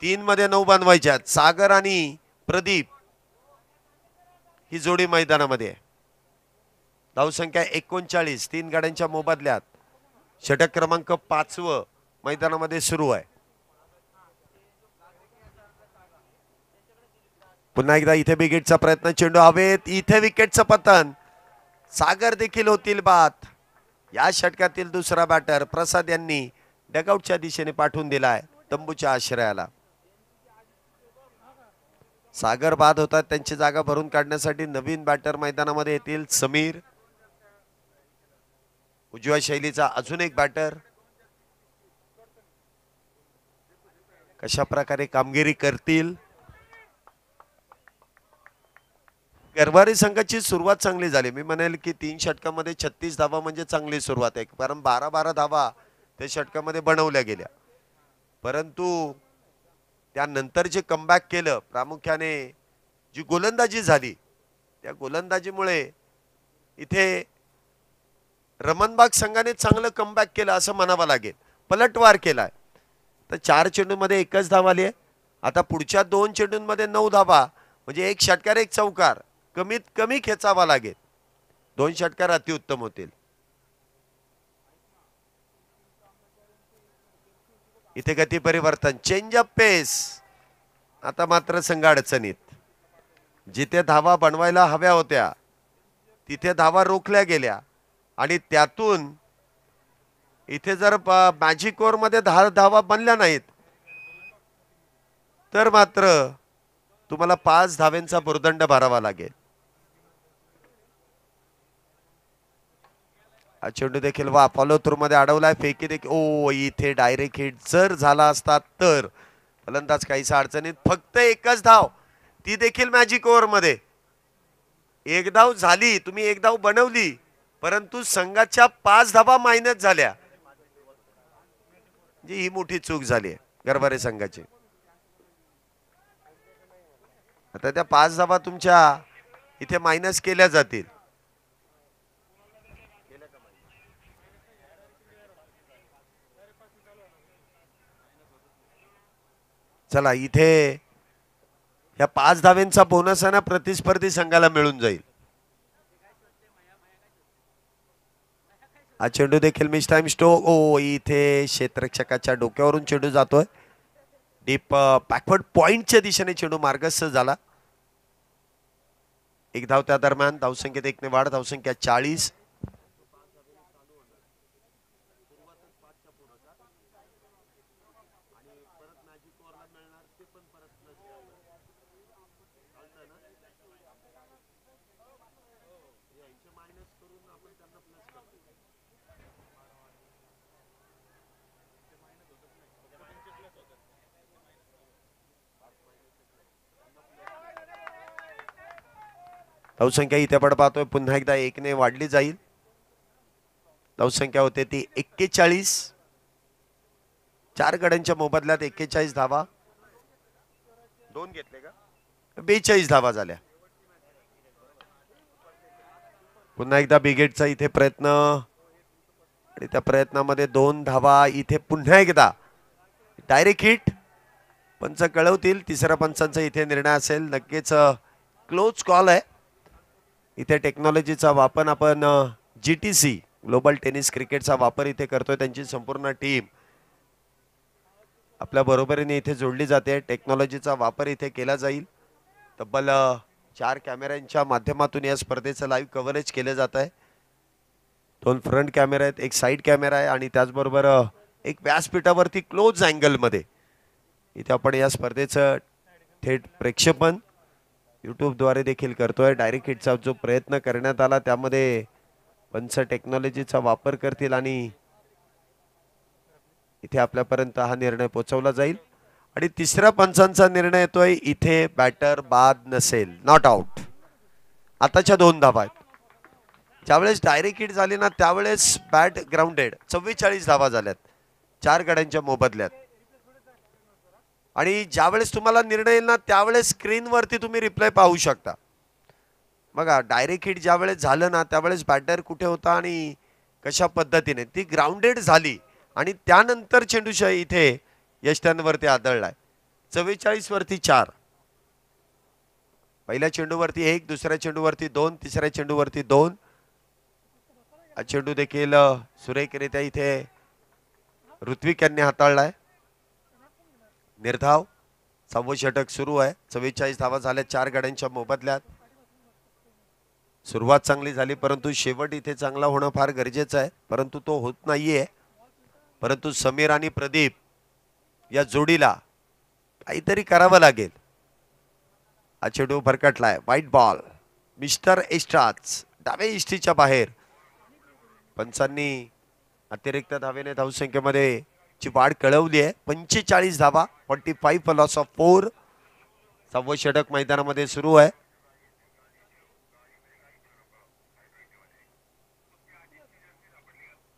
Speaker 1: 3 मध्ये 9 बनवायच्यात. सागर आणि प्रदीप ही जोडी मैदानामध्ये आहे. धावसंख्या 39. 3 गाड्यांच्या मोबदल्यात षटक क्रमांक 5 मैदानामध्ये सुरू आहे. पुन्हा एकदा इथे विकेटचा प्रयत्न. चेंडू हवेत. इथे विकेटचं पतन. सागर देखील होतील बाद. या षटकातील दुसरा बॅटर प्रसाद यांनी डगआउटच्या दिशेने पाठवून दिलाय तंबूच्या आश्रयाला. सागर बाद होतात, त्यांची जागा भरून काढण्यासाठी नवीन बॅटर मैदानामध्ये येतील. समीर, उजव्या शैलीचा अजून एक बॅटर. कशा प्रकारे कामगिरी करतील. गरवारे संघाची सुरुवात चांगली झाली. मी म्हणेल की 3 षटकामध्ये 36 धावा म्हणजे चांगली सुरुवात आहे, कारण 12-12 धावा त्या षटकामध्ये बनवल्या गेल्या. परंतु त्यानंतर जे कमबॅक केलं, प्रामुख्याने जी गोलंदाजी झाली, त्या गोलंदाजीमुळे इथे रमणबाग संघाने चांगलं कमबॅक केलं असं म्हणावं लागेल. पलटवार केलाय. तर 4 चेंडूंमध्ये 1च धाव आली आहे. आता पुढच्या 2 चेंडूंमध्ये 9 धावा, म्हणजे 1 षटकार 1 चौकार कमीत कमी खेचावा लागेल. 2 षटकार अतिउत्तम होतील. इथे गती परिवर्तन, चेंज अप पेस. आता मात्र संघ अडचणीत. जिथे धावा बनवायला हव्या होत्या तिथे धावा रोखल्या गेल्या, आणि त्यातून इथे जर मॅजिक ओव्हर मध्ये 10 धावा बनल्या नाहीत तर मात्र तुम्हाला 5 धाव्यांचा भुर्दंड भरावा लागेल. हा चेंडू देखील वा फॉलो थ्रू मध्ये अडवलाय. फेकी देखील. ओ, इथे डायरेक्ट हिट जर झाला असता तर फलंदाज काहीसा अडचणीत. फक्त 1च धाव, ती देखील मॅजिक ओव्हर मध्ये. 1 धाव झाली, तुम्ही 1 धाव बनवली, परंतु संघाच्या 5 धावा मायनस झाल्या. ही मोठी चूक झाली आहे गरवारे संघाची. आता त्या 5 धावा तुमच्या इथे मायनस केल्या जातील. चला, इथे या 5 धाव्यांचा बोनस आहे ना, प्रतिस्पर्धी संघाला मिळून जाईल. हा चेंडू देखील मिस टाइम स्ट्रोक. ओ, इथे क्षेत्ररक्षकाच्या डोक्यावरून चेंडू जातोय. डीप बॅकवर्ड पॉइंटच्या दिशेने चेंडू मार्गस्थ झाला. 1 धाव त्या दरम्यान. धावसंख्येत 1 ने वाढ. धावसंख्या 40. धावसंख्या इथे आपण पाहतोय पुन्हा एकदा 1 ने वाढली जाईल. धावसंख्या होते ती 41. 4 गड्यांच्या मोबदल्यात 41 धावा. 2 घेतले का? 42 धावा झाल्या. पुन्हा एकदा बिगेटचा इथे प्रयत्न. आणि त्या प्रयत्नामध्ये 2 धावा इथे पुन्हा एकदा डायरेक्ट हिट. पंच कळवतील तिसऱ्या पंचांचा इथे निर्णय असेल. नक्कीच क्लोज कॉल आहे. इथे टेक्नॉलॉजीचा वापर आपण GTC ग्लोबल टेनिस क्रिकेटचा वापर इथे करतोय. त्यांची संपूर्ण टीम आपल्या बरोबरीने इथे जोडली जाते. टेक्नॉलॉजीचा वापर इथे केला जाईल. तब्बल 4 कॅमेऱ्यांच्या माध्यमातून या स्पर्धेचं लाईव्ह कव्हरेज केलं जात आहे. 2 फ्रंट कॅमेरा आहेत, एक साईड कॅमेरा आहे आणि त्याचबरोबर एक व्यासपीठावरती क्लोज अँगलमध्ये इथे आपण या स्पर्धेचं थेट प्रेक्षेपण यूट्यूबद्वारे देखील करतोय. डायरेक्ट हिटचा जो प्रयत्न करण्यात आला त्यामध्ये पंच टेक्नॉलॉजीचा वापर करतील आणि इथे आपल्यापर्यंत हा निर्णय पोहोचवला जाईल. आणि तिसऱ्या पंचांचा निर्णय येतोय इथे बॅटर बाद नसेल, नॉट आउट. आताच्या 2 धावा आहेत. ज्यावेळेस डायरेक्ट हिट झाली ना त्यावेळेस बॅट ग्राउंडेड. 44 धावा झाल्यात 4 गड्यांच्या मोबदल्यात. आणि ज्यावेळेस तुम्हाला निर्णय येईल ना त्यावेळेस स्क्रीनवरती तुम्ही रिप्लाय पाहू शकता. बघा डायरेक्ट हिट ज्यावेळेस झालं ना त्यावेळेस बॅटर कुठे होता आणि कशा पद्धतीने ती ग्राउंडेड झाली आणि त्यानंतर चेंडूशा इथे यष्टांवरती आदळलाय. 44 वरती 4. पहिल्या चेंडूवरती 1, दुसऱ्या चेंडूवरती 2, तिसऱ्या चेंडूवरती 2. हा चेंडू देखील सुरेखरित्या इथे ऋत्विक यांनी हाताळलाय. निर्धाव 6वं षटक सुरू आहे. 44 धावा झाल्या 4 गड्यांच्या मोबदल्यात. सुरुवात चांगली झाली परंतु शेवट इथे चांगला होणं फार गरजेचं आहे, परंतु तो होत नाहीये. परंतु समीर आणि प्रदीप या जोडीला काहीतरी करावं लागेल. हा चेंडू भरकटलाय. White ball. मिस्टर एस्ट्राच डावे इष्टीच्या बाहेर. पंचांनी अतिरिक्त धावेने धावसंख्येमध्ये ची वाढ कळवली आहे. 45 धावा, 45 फॉर लॉस ऑफ 4. 6वं षटक मैदानामध्ये सुरू आहे.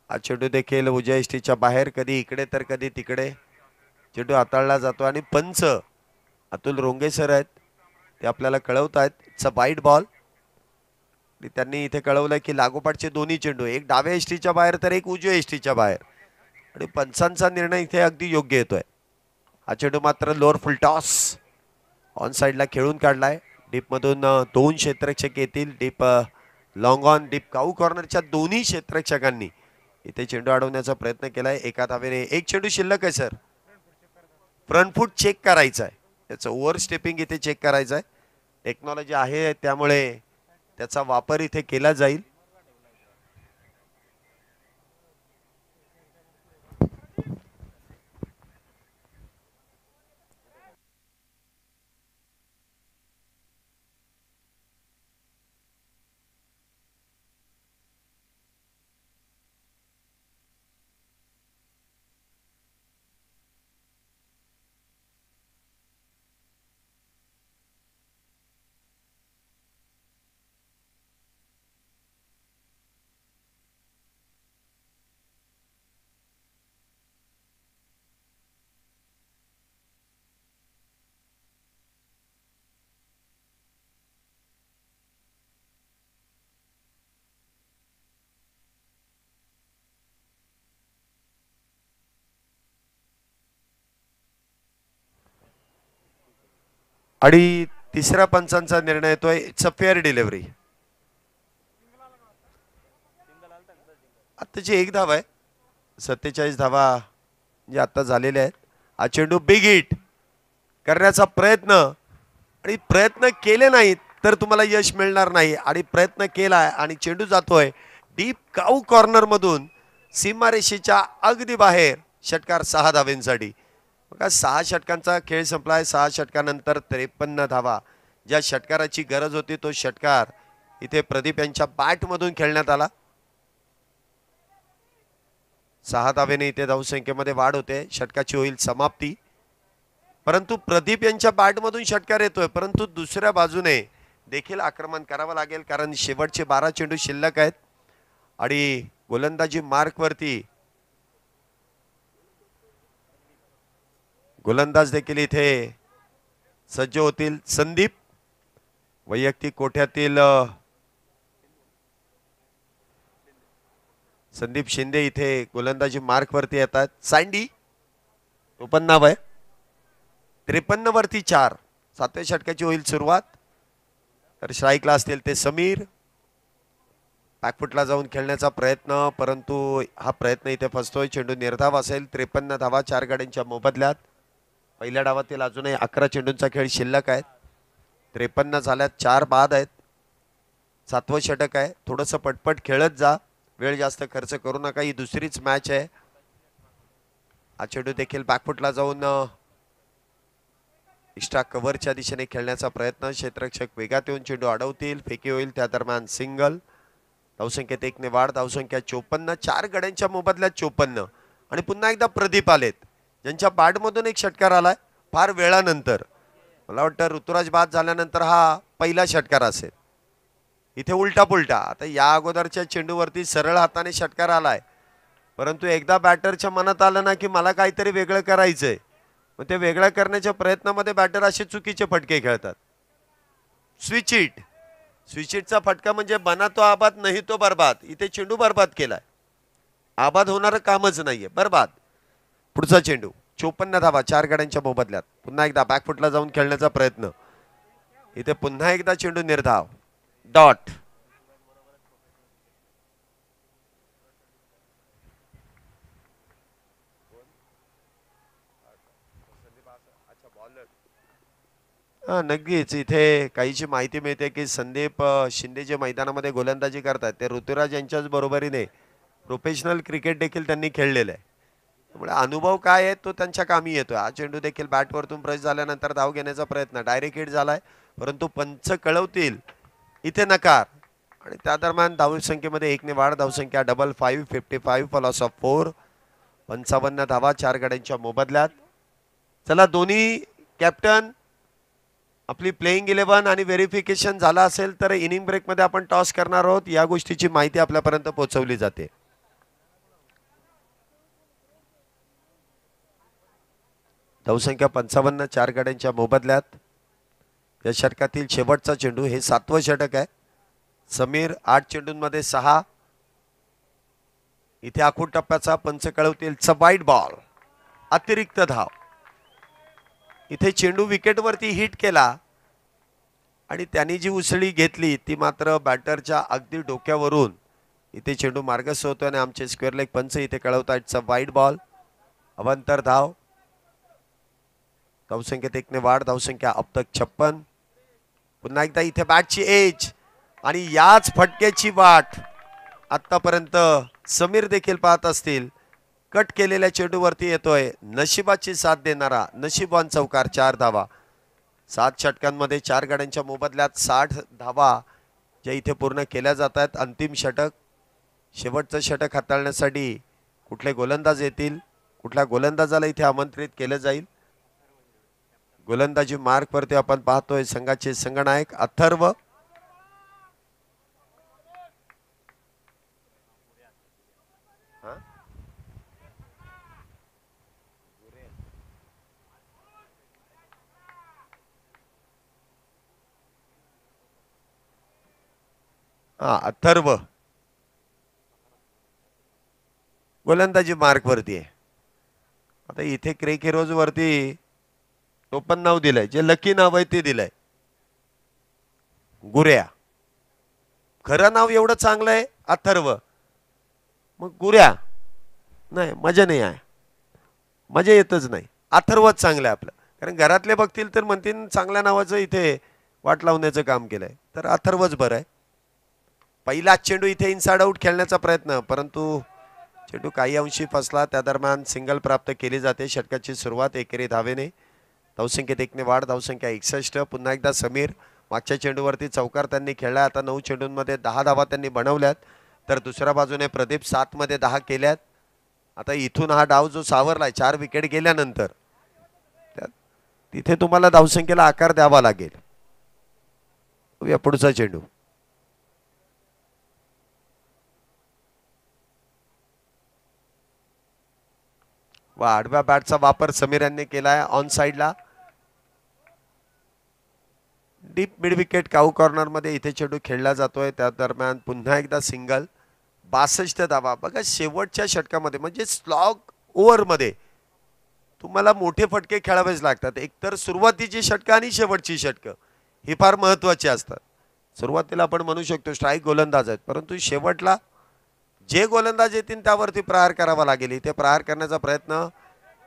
Speaker 1: हा चेंडू देखील उजव्या इष्टीच्या बाहेर, कधी इकडे तर कधी तिकडे चेंडू हाताळला जातो आणि पंच अतुल रोंगे सर आहेत ते आपल्याला कळवत आहेत इट्स अ वाईड बॉल. त्यांनी इथे कळवलंय की लागोपाठचे दोन्ही चेंडू, एक डाव्या इष्टीच्या बाहेर तर एक उजव्या इष्टीच्या बाहेर, आणि पंचांचा निर्णय इथे अगदी योग्य येतोय. हा चेंडू मात्र लोअर फुल टॉस ऑन साइडला खेळून काढलाय. डीप मधून 2 क्षेत्ररक्षक येतील. डीप लॉंग ऑन डीप काऊ कॉर्नरच्या दोन्ही क्षेत्ररक्षकांनी इथे चेंडू अडवण्याचा प्रयत्न केलाय. एका धावेने एक चेंडू शिल्लक आहे सर. फ्रंट फूट चेक करायचा आहे, त्याचं ओव्हर स्टेपिंग इथे चेक करायचं आहे. टेक्नॉलॉजी आहे त्यामुळे त्याचा वापर इथे केला जाईल. आणि तिसऱ्या पंचांचा निर्णय येतोय इट्स अ फेअर डिलिव्हरी. आत्ताची 1 धाव आहे. 47 धावा जे आता झालेल्या आहेत. हा चेंडू बिग हिट करण्याचा प्रयत्न, आणि प्रयत्न केले नाहीत तर तुम्हाला यश मिळणार नाही, आणि प्रयत्न केलाय आणि चेंडू जातोय डीप काऊ कॉर्नर मधून सीमारेषेच्या अगदी बाहेर. षटकार 6 धावेंसाठी. बघा 6 षटकांचा खेळ संपलाय. 6 षटकानंतर 53 धावा. ज्या षटकाराची गरज होती तो षटकार इथे प्रदीप यांच्या बॅट मधून खेळण्यात आला. 6 धावेने इथे धावसंख्येमध्ये वाढ होते. षटकाची होईल समाप्ती. परंतु प्रदीप यांच्या बॅट मधून षटकार येतोय, परंतु दुसऱ्या बाजूने देखील आक्रमण करावं लागेल कारण शेवटचे 12 चेंडू शिल्लक आहेत आणि गोलंदाजी मार्क वरती गोलंदाज देखील इथे सज्ज होतील. संदीप वैयक्तिक कोठ्यातील संदीप शिंदे इथे गोलंदाजी मार्क वरती येतात. सँडी तो पण नाव आहे. 53 वरती 4. 7व्या षटकाची होईल सुरुवात. तर स्ट्राईकला असतील ते समीर. बॅकफुटला जाऊन खेळण्याचा प्रयत्न, परंतु हा प्रयत्न इथे फसतोय. चेंडू निर्धाव असेल. 53 धावा 4 गाड्यांच्या मोबदल्यात. पहिल्या डावातील अजूनही 11 चेंडूंचा खेळ शिल्लक आहे. 53 झाल्यात, 4 बाद आहेत. 7वं षटक आहे. थोडंसं पटपट खेळत जा, वेळ जास्त खर्च करू नका. ही दुसरीच मॅच आहे. हा चेंडू देखील बॅकफुटला जाऊन एक्स्ट्रा कव्हरच्या दिशेने खेळण्याचा प्रयत्न. क्षेत्ररक्षक वेगात येऊन चेंडू अडवतील. फेकी होईल. त्या दरम्यान सिंगल. धावसंख्येत 1 ने वाढ. धावसंख्या 54. 4 गड्यांच्या मोबदल्यात 54. आणि पुन्हा एकदा प्रदीप आलेत, ज्यांच्या बॅटमधून एक षटकार आलाय फार वेळानंतर. मला वाटतं ऋतुराज बाद झाल्यानंतर हा पहिला षटकार असेल. इथे उलटा पुलटा. आता या अगोदरच्या चेंडूवरती सरळ हाताने षटकार आलाय, परंतु एकदा बॅटरच्या मनात आलं ना की मला काहीतरी वेगळं करायचंय, मग ते वेगळं करण्याच्या प्रयत्नामध्ये बॅटर असे चुकीचे फटके खेळतात. Switch it. स्विच इटचा फटका म्हणजे बना तो आबाद नाही तो बर्बाद. इथे चेंडू बर्बाद केलाय. आबाद होणारं कामच नाहीये, बर्बाद. पुढचा चेंडू. 54 धावा 4 गड्यांच्या मोबदल्यात. पुन्हा एकदा बॅकफुटला जाऊन खेळण्याचा प्रयत्न. इथे पुन्हा एकदा चेंडू निर्धाव. डॉट. हा नक्कीच इथे काहीची माहिती मिळते की संदीप शिंदे जे मैदानामध्ये गोलंदाजी करतात ते ऋतुराज यांच्याच बरोबरीने प्रोफेशनल क्रिकेट देखील त्यांनी खेळलेलं आहे. त्यामुळे अनुभव काय आहे तो त्यांच्या कामी येतोय. हा चेंडू देखील बॅटवरतून ब्रश झाल्यानंतर धाव घेण्याचा प्रयत्न. डायरेक्ट हिट झालाय, परंतु पंच कळवतील इथे नकार. आणि त्या दरम्यान धावसंख्येमध्ये 1 ने वाढ. धावसंख्या 55. 55 फॉर लॉस ऑफ 4. 55 धावा 4 गड्यांच्या मोबदल्यात. चला दोन्ही कॅप्टन आपली प्लेइंग 11 आणि व्हेरिफिकेशन झाला असेल तर इनिंग ब्रेकमध्ये आपण टॉस करणार आहोत. या गोष्टीची माहिती आपल्यापर्यंत पोहोचवली जाते. धावसंख्या 55 4 गड्यांच्या मोबदल्यात. या षटकातील शेवटचा चेंडू. हे 7वं षटक आहे. समीर 8 चेंडूंमध्ये 6. इथे आखूड टप्प्याचा पंच कळवतील वाईड बॉल. अतिरिक्त धाव. इथे चेंडू विकेटवरती हिट केला आणि त्यांनी जी उसळी घेतली ती मात्र बॅटरच्या अगदी डोक्यावरून. इथे चेंडू मार्गस्थ होतो आणि आमचे स्क्वेअर लेग पंच इथे कळवतात वाईड बॉल. अवंतर धाव. धावसंख्येत 1 ने वाढ. धावसंख्या अब तक 56. पुन्हा एकदा इथे बॅटची एज आणि याच फटक्याची वाट आतापर्यंत समीर देखील पाहत असतील. कट केलेल्या चेंडूवरती येतोय नशिबाची साथ देणारा नशीबवान चौकार. 4 धावा 7 षटकांमध्ये 4 गड्यांच्या मोबदल्यात 60 धावा ज्या इथे पूर्ण केल्या जात आहेत. अंतिम षटक. शेवटचं षटक हाताळण्यासाठी कुठले गोलंदाज येतील, कुठल्या गोलंदाजाला इथे आमंत्रित केलं जाईल. गोलंदाजी मार्क वरती आपण पाहतोय संघाचे संघनायक अथर्व. अथर्व गोलंदाजी मार्क वरती आहे. आता इथे क्रिक हिरोज वरती टोपण नाव दिलंय, जे लकी नाव आहे ते दिलंय गुऱ्या. खरं नाव एवढं चांगलं आहे अथर्व, मग गुऱ्या नाही मजा नाही आहे, मजा येतच नाही. अथर्वच चांगलं आहे आपलं. कारण घरातले बघतील तर म्हणतील चांगल्या नावाचं इथे वाट लावण्याचं काम केलंय, तर अथर्वच बरं आहे. पहिला चेंडू इथे इनसाइड आउट खेळण्याचा प्रयत्न, परंतु चेंडू काही अंशी फसला. त्या दरम्यान सिंगल प्राप्त केली जाते. षटकाची सुरुवात एकेरी धावेने. धावसंख्येत 1 ने वाढ. धावसंख्या 61. पुन्हा एकदा समीर. मागच्या चेंडूवरती चौकार त्यांनी खेळला. आता 9 चेंडूंमध्ये 10 धावा त्यांनी बनवल्यात, तर दुसऱ्या बाजूने प्रदीप 7 मध्ये 10 केल्यात. आता इथून हा डाव जो सावरलाय 4 विकेट गेल्यानंतर तिथे तुम्हाला धावसंख्येला आकार द्यावा लागेल. पुढचा चेंडू. वा आडव्या बॅटचा वापर समीर यांनी केलाय ऑन साइडला. डीप मिड विकेट काऊ कॉर्नर मध्ये इथे चेंडू खेळला जातोय. त्या दरम्यान पुन्हा एकदा सिंगल. 62 धावा. बघा शेवटच्या षटकामध्ये म्हणजे स्लॉग ओव्हरमध्ये तुम्हाला मोठे फटके खेळावेच लागतात. एकतर सुरुवातीची षटकं आणि शेवटची षटकं ही फार महत्त्वाची असतात. सुरुवातीला आपण म्हणू शकतो स्ट्राईक गोलंदाज आहेत, परंतु शेवटला जे गोलंदाज येतील त्यावरती प्रहार करावा लागेल. इथे प्रहार करण्याचा प्रयत्न,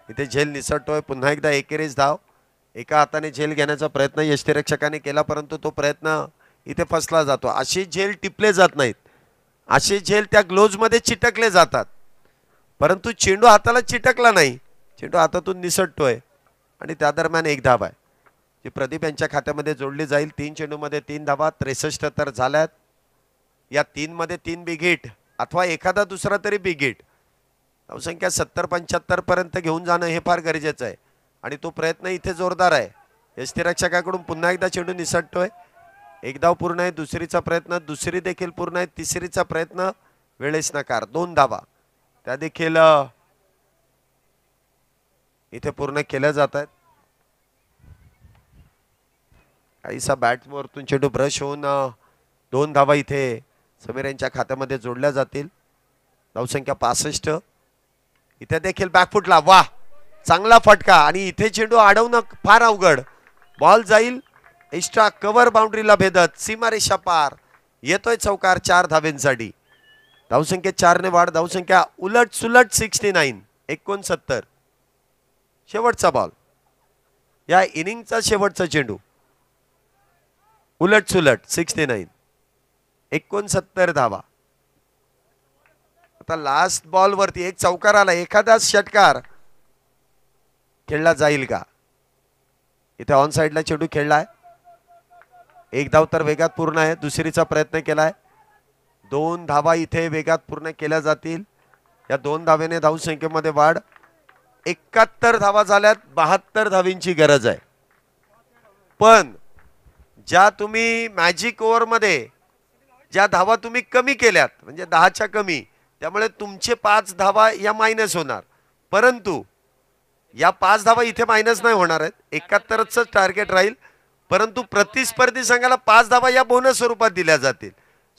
Speaker 1: इथे झेल निसटतोय. पुन्हा एकदा एकेरीच धाव. एका हाताने झेल घेण्याचा प्रयत्न यष्टीरक्षकाने केला, परंतु तो प्रयत्न इथे फसला जातो. अशी झेल टिपले जात नाहीत, असे झेल त्या ग्लोव्जमध्ये चिटकले जातात, परंतु चेंडू हाताला चिटकला नाही, चेंडू हातातून निसटतोय आणि त्या दरम्यान एक धाव आहे जी प्रदीप यांच्या खात्यामध्ये जोडली जाईल. 3 चेंडूमध्ये 3 धावा, 63 तर झाल्यात. या 3 मध्ये 3 बिग हिट अथवा एखादा दुसरा तरी बिग हिट. धावसंख्या 70-75 पर्यंत घेऊन जाणं हे फार गरजेचं आहे आणि तो प्रयत्न इथे जोरदार आहे. यष्टीरक्षकाकडून पुन्हा एकदा चेंडू निसटतोय. एक धाव पूर्ण आहे, दुसरीचा प्रयत्न, दुसरी देखील पूर्ण आहे, तिसरीचा प्रयत्न वेळेस नकार. 2 धावा त्या देखील इथे पूर्ण केल्या जात आहेत. काहीसा बॅटवरतून चेंडू ब्रश होऊन 2 धावा इथे समीर यांच्या खात्यामध्ये जोडल्या जातील. धावसंख्या 65. इथे देखील बॅकफुटला वा चांगला फटका आणि इथे चेंडू अडवणं फार अवघड. बॉल जाईल एक्स्ट्रा कव्हर बाउंड्रीला भेदत सीमारेषा पार. येतोय चौकार 4 धावेंसाठी. धावसंख्या 4 ने वाढ. धावसंख्या उलट सुलट 69. 69. शेवटचा बॉल, या इनिंगचा शेवटचा चेंडू. उलट सुलट 69. 69 धावा. आता लास्ट बॉल वरती एक चौकार आला, एखादा षटकार खेळला जाईल का? इथे ऑन साइडला चेंडू खेळलाय. एक धाव तर वेगात पूर्ण आहे. दुसरीचा प्रयत्न केलाय. 2 धावा इथे वेगात पूर्ण केल्या जातील. या 2 धावेने धावसंख्येमध्ये वाढ. 71 धावा झाल्यात. 72 धावींची गरज आहे. पण ज्या तुम्ही मॅजिक ओव्हर मध्ये ज्या धावा तुम्ही कमी केल्यात म्हणजे 10च्या कमी, त्यामुळे तुमचे 5 धावा या मायनस होणार, परंतु या 5 धावा इथे मायनस नाही होणार आहेत. 71च टार्गेट राहील, परंतु प्रतिस्पर्धी संघाला 5 धावा या बोनस स्वरूपात दिल्या जातील.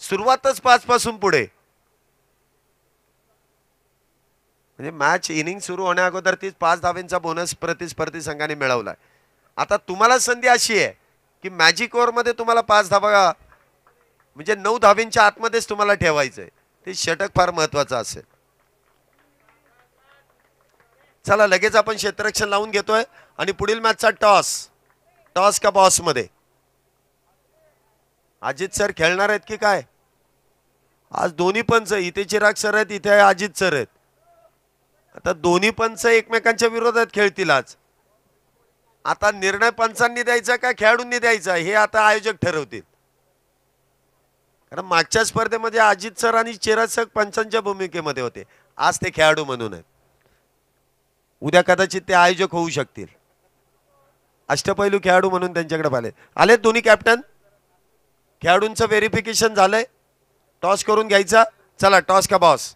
Speaker 1: सुरुवातच 5 पासून पुढे, म्हणजे मॅच इनिंग सुरू होण्या अगोदर 5 धावेंचा बोनस प्रतिस्पर्धी संघाने मिळवलाय. आता तुम्हाला संधी अशी आहे की मॅजिक ओव्हर मध्ये तुम्हाला 5 धावा म्हणजे 9 धावेंच्या आतमध्येच तुम्हाला ठेवायचंय. ते षटक फार महत्वाचं असेल. चला लगेच आपण क्षेत्ररक्षण लावून घेतोय आणि पुढील मॅचचा टॉस का बॉस मध्ये अजित सर खेळणार आहेत की काय? आज दोन्ही पंच, इथे चिराग सर आहेत, इथे अजित सर आहेत. आता दोन्ही पंच एकमेकांच्या विरोधात खेळतील आज. आता निर्णय पंचांनी द्यायचा का खेळाडूंनी द्यायचा हे आता आयोजक ठरवतील. कारण मागच्या स्पर्धेमध्ये अजित सर आणि चिराग सर पंचांच्या भूमिकेमध्ये होते, आज ते खेळाडू म्हणून आहेत. उद्या कदाचित ते आयोजक होऊ शकतील. अष्टपैलू खेळाडू म्हणून त्यांच्याकडे आले दोन्ही कॅप्टन. खेळाडूंचं व्हेरिफिकेशन झालंय. टॉस करून घ्यायचा. चला टॉस का बॉस.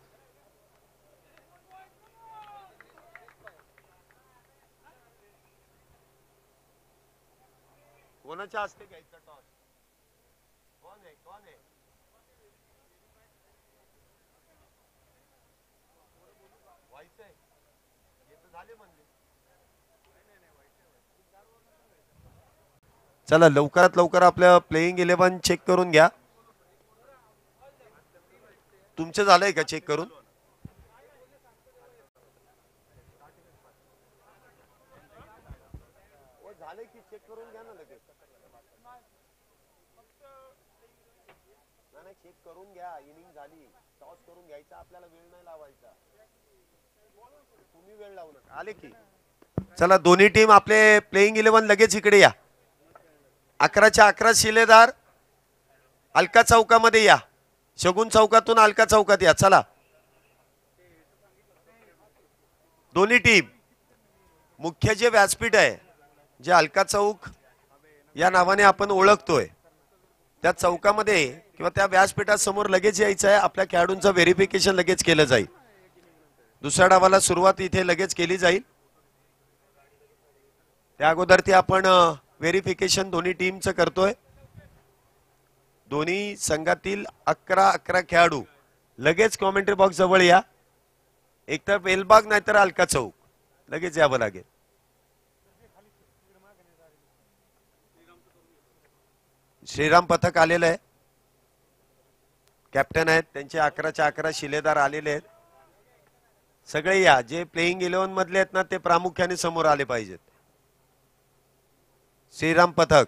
Speaker 1: कोणाच्या हस्ते घ्यायचा टॉस? कोण आहे? व्हायचंय झाले म्हणजे. चला लवकरात लवकर आपलं प्लेइंग 11 चेक करून घ्या. तुमचं झालंय का चेक करून? झालंय की चेक करून घ्या ना लगेच. नाही चेक करून घ्या. इनिंग झाली. टॉस करून घ्यायचा. आपल्याला वेळ नाही लावायचा. तुम्ही वेळ लावू नका. आले की. चला दोन्ही टीम आपले प्लेइंग 11 लगेच इकडे या. 11च्या 11 शिलेदार अलका चौकामध्ये या. शगुन चौकातून अलका चौकात या. चला दोन्ही टीम. मुख्य जे व्यासपीठ आहे, जे अलका चौक या नावाने आपण ओळखतोय, त्या चौकामध्ये किंवा त्या व्यासपीठासमोर लगेच यायचं आहे. आपल्या खेळाडूंचं व्हेरिफिकेशन लगेच केलं जाईल. दुसऱ्या डावाला सुरुवात इथे लगेच केली जाईल. त्या अगोदर ते आपण व्हेरिफिकेशन दोन्ही टीमचं करतोय. दोन्ही संघातील 11 खेळाडू लगेच कॉमेंट्री बॉक्स जवळ या. एकतर बेलबाग नाहीतर अलका चौक, लगेच यावं लागेल. श्रीराम पथक आलेलं आहे. कॅप्टन आहेत त्यांचे 11च्या 11 शिलेदार आलेले आहेत. सगळे या, जे प्लेइंग 11 मधले आहेत ना ते प्रामुख्याने समोर आले पाहिजेत. श्रीराम पथक,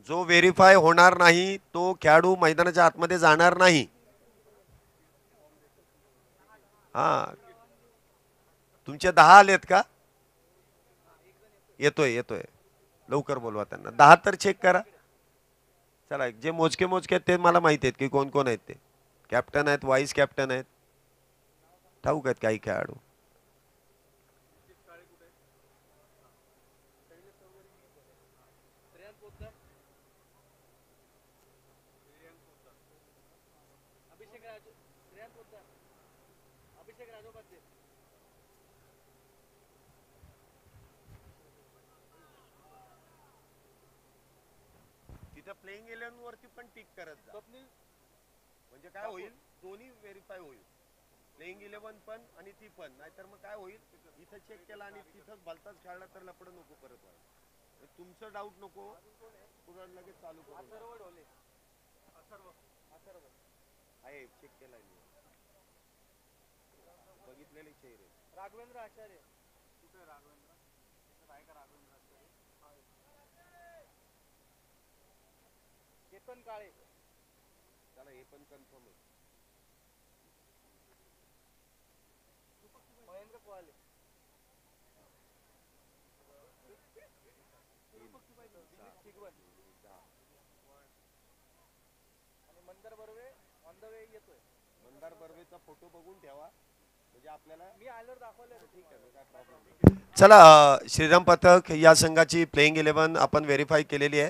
Speaker 1: जो व्हेरीफाय होणार नाही तो खेळाडू मैदानाच्या आतमध्ये जाणार नाही. हा, तुमचे 10 आलेत का? येतोय येतोय, लवकर बोलवा त्यांना. 10 तर चेक करा. चला, जे मोजके मोजके आहेत ते मला माहिती आहेत की कोण कोण आहेत. ते कॅप्टन आहेत, वाईस कॅप्टन आहेत, ठाऊक आहेत काही खेळाडू. तिथं प्लेइंग 11 वरती पण टिक करत जा, म्हणजे काय होईल, दोन्ही व्हेरीफाय होईल. प्लेइंग 11 पण आणि ती पण. नाहीतर मग काय होईल, इथं चेक केला आणि तिथंच भलताच खेळला तर लपड नको परत व्हायला. तुमचं डाऊट नको पुन्हा लगेच चालू करू. आहे, चेक केलाय मी, बघितलेले चेहरे. राघवेंद्र आचार्य कुठे? राघवेंद्र आहे का? राघवेंद्र आचार्य, चेतन काळे. चला, हे पण कन्फर्म आहे. महेंद्र कोहाले, आणि Mandar Barve on the way येतोय. मंदार बर्वेचा फोटो बघून ठेवा, म्हणजे आपल्याला मी आल्यावर दाखवलं. ठीक आहे, काय प्रॉब्लेम. चला, श्रीराम पथक या संघाची प्लेइंग 11 आपण व्हेरीफाय केलेली आहे.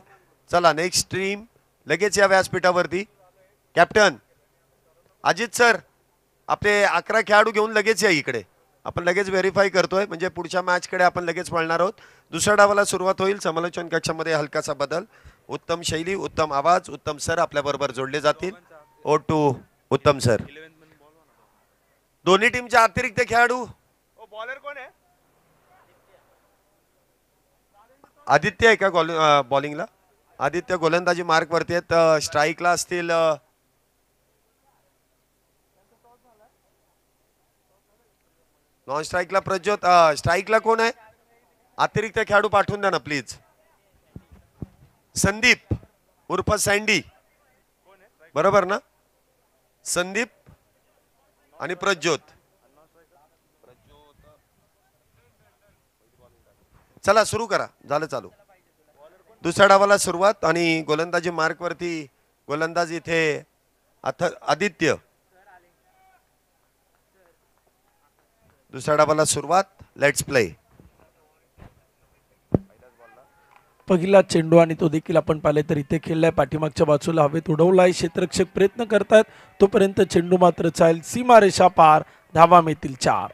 Speaker 1: चला, नेक्स्ट टीम लगेच या व्यासपीठावरती. कॅप्टन अजित सर, आपले 11 खेळाडू घेऊन लगेच या इकडे. आपण लगेच व्हेरीफाय करतोय, म्हणजे पुढच्या मॅचकडे आपण लगेच पळणार आहोत. दुसऱ्या डावाला सुरुवात होईल. समालोचन कक्षामध्ये हलकासा बदल. उत्तम शैली, उत्तम आवाज, उत्तम सर आपल्या बरोबर जोडले जातील. ओ टू उत्तम सर. दोन्ही टीमचे अतिरिक्त खेळाडू. बॉलर कोण आहे? आदित्य आहे का बॉलिंगला? आदित्य गोलंदाजी मार्क वरती आहेत. स्ट्राईकला असतील नॉन स्ट्राईकला प्रज्योत. स्ट्राईकला कोण आहे? अतिरिक्त खेळाडू पाठवून द्या ना प्लीज. संदीप उर्फ सँडी, बरोबर ना? संदीप आणि प्रज्योत. चला सुरू करा, झालं चालू. दुसऱ्या डावाला सुरुवात आणि गोलंदाजी मार्क वरती गोलंदाज इथे आदित्य. दुसऱ्या डावाला सुरुवात. Let's play.
Speaker 2: पहिला चेंडू आणि तो देखील आपण पाहिले तर इथे खेळलाय, पाठीमागच्या बाजूला हवेत उडवलाय. क्षेत्ररक्षक प्रयत्न करतात, तोपर्यंत चेंडू मात्र चाल सीमारेषा पार. धावा मिळतील 4.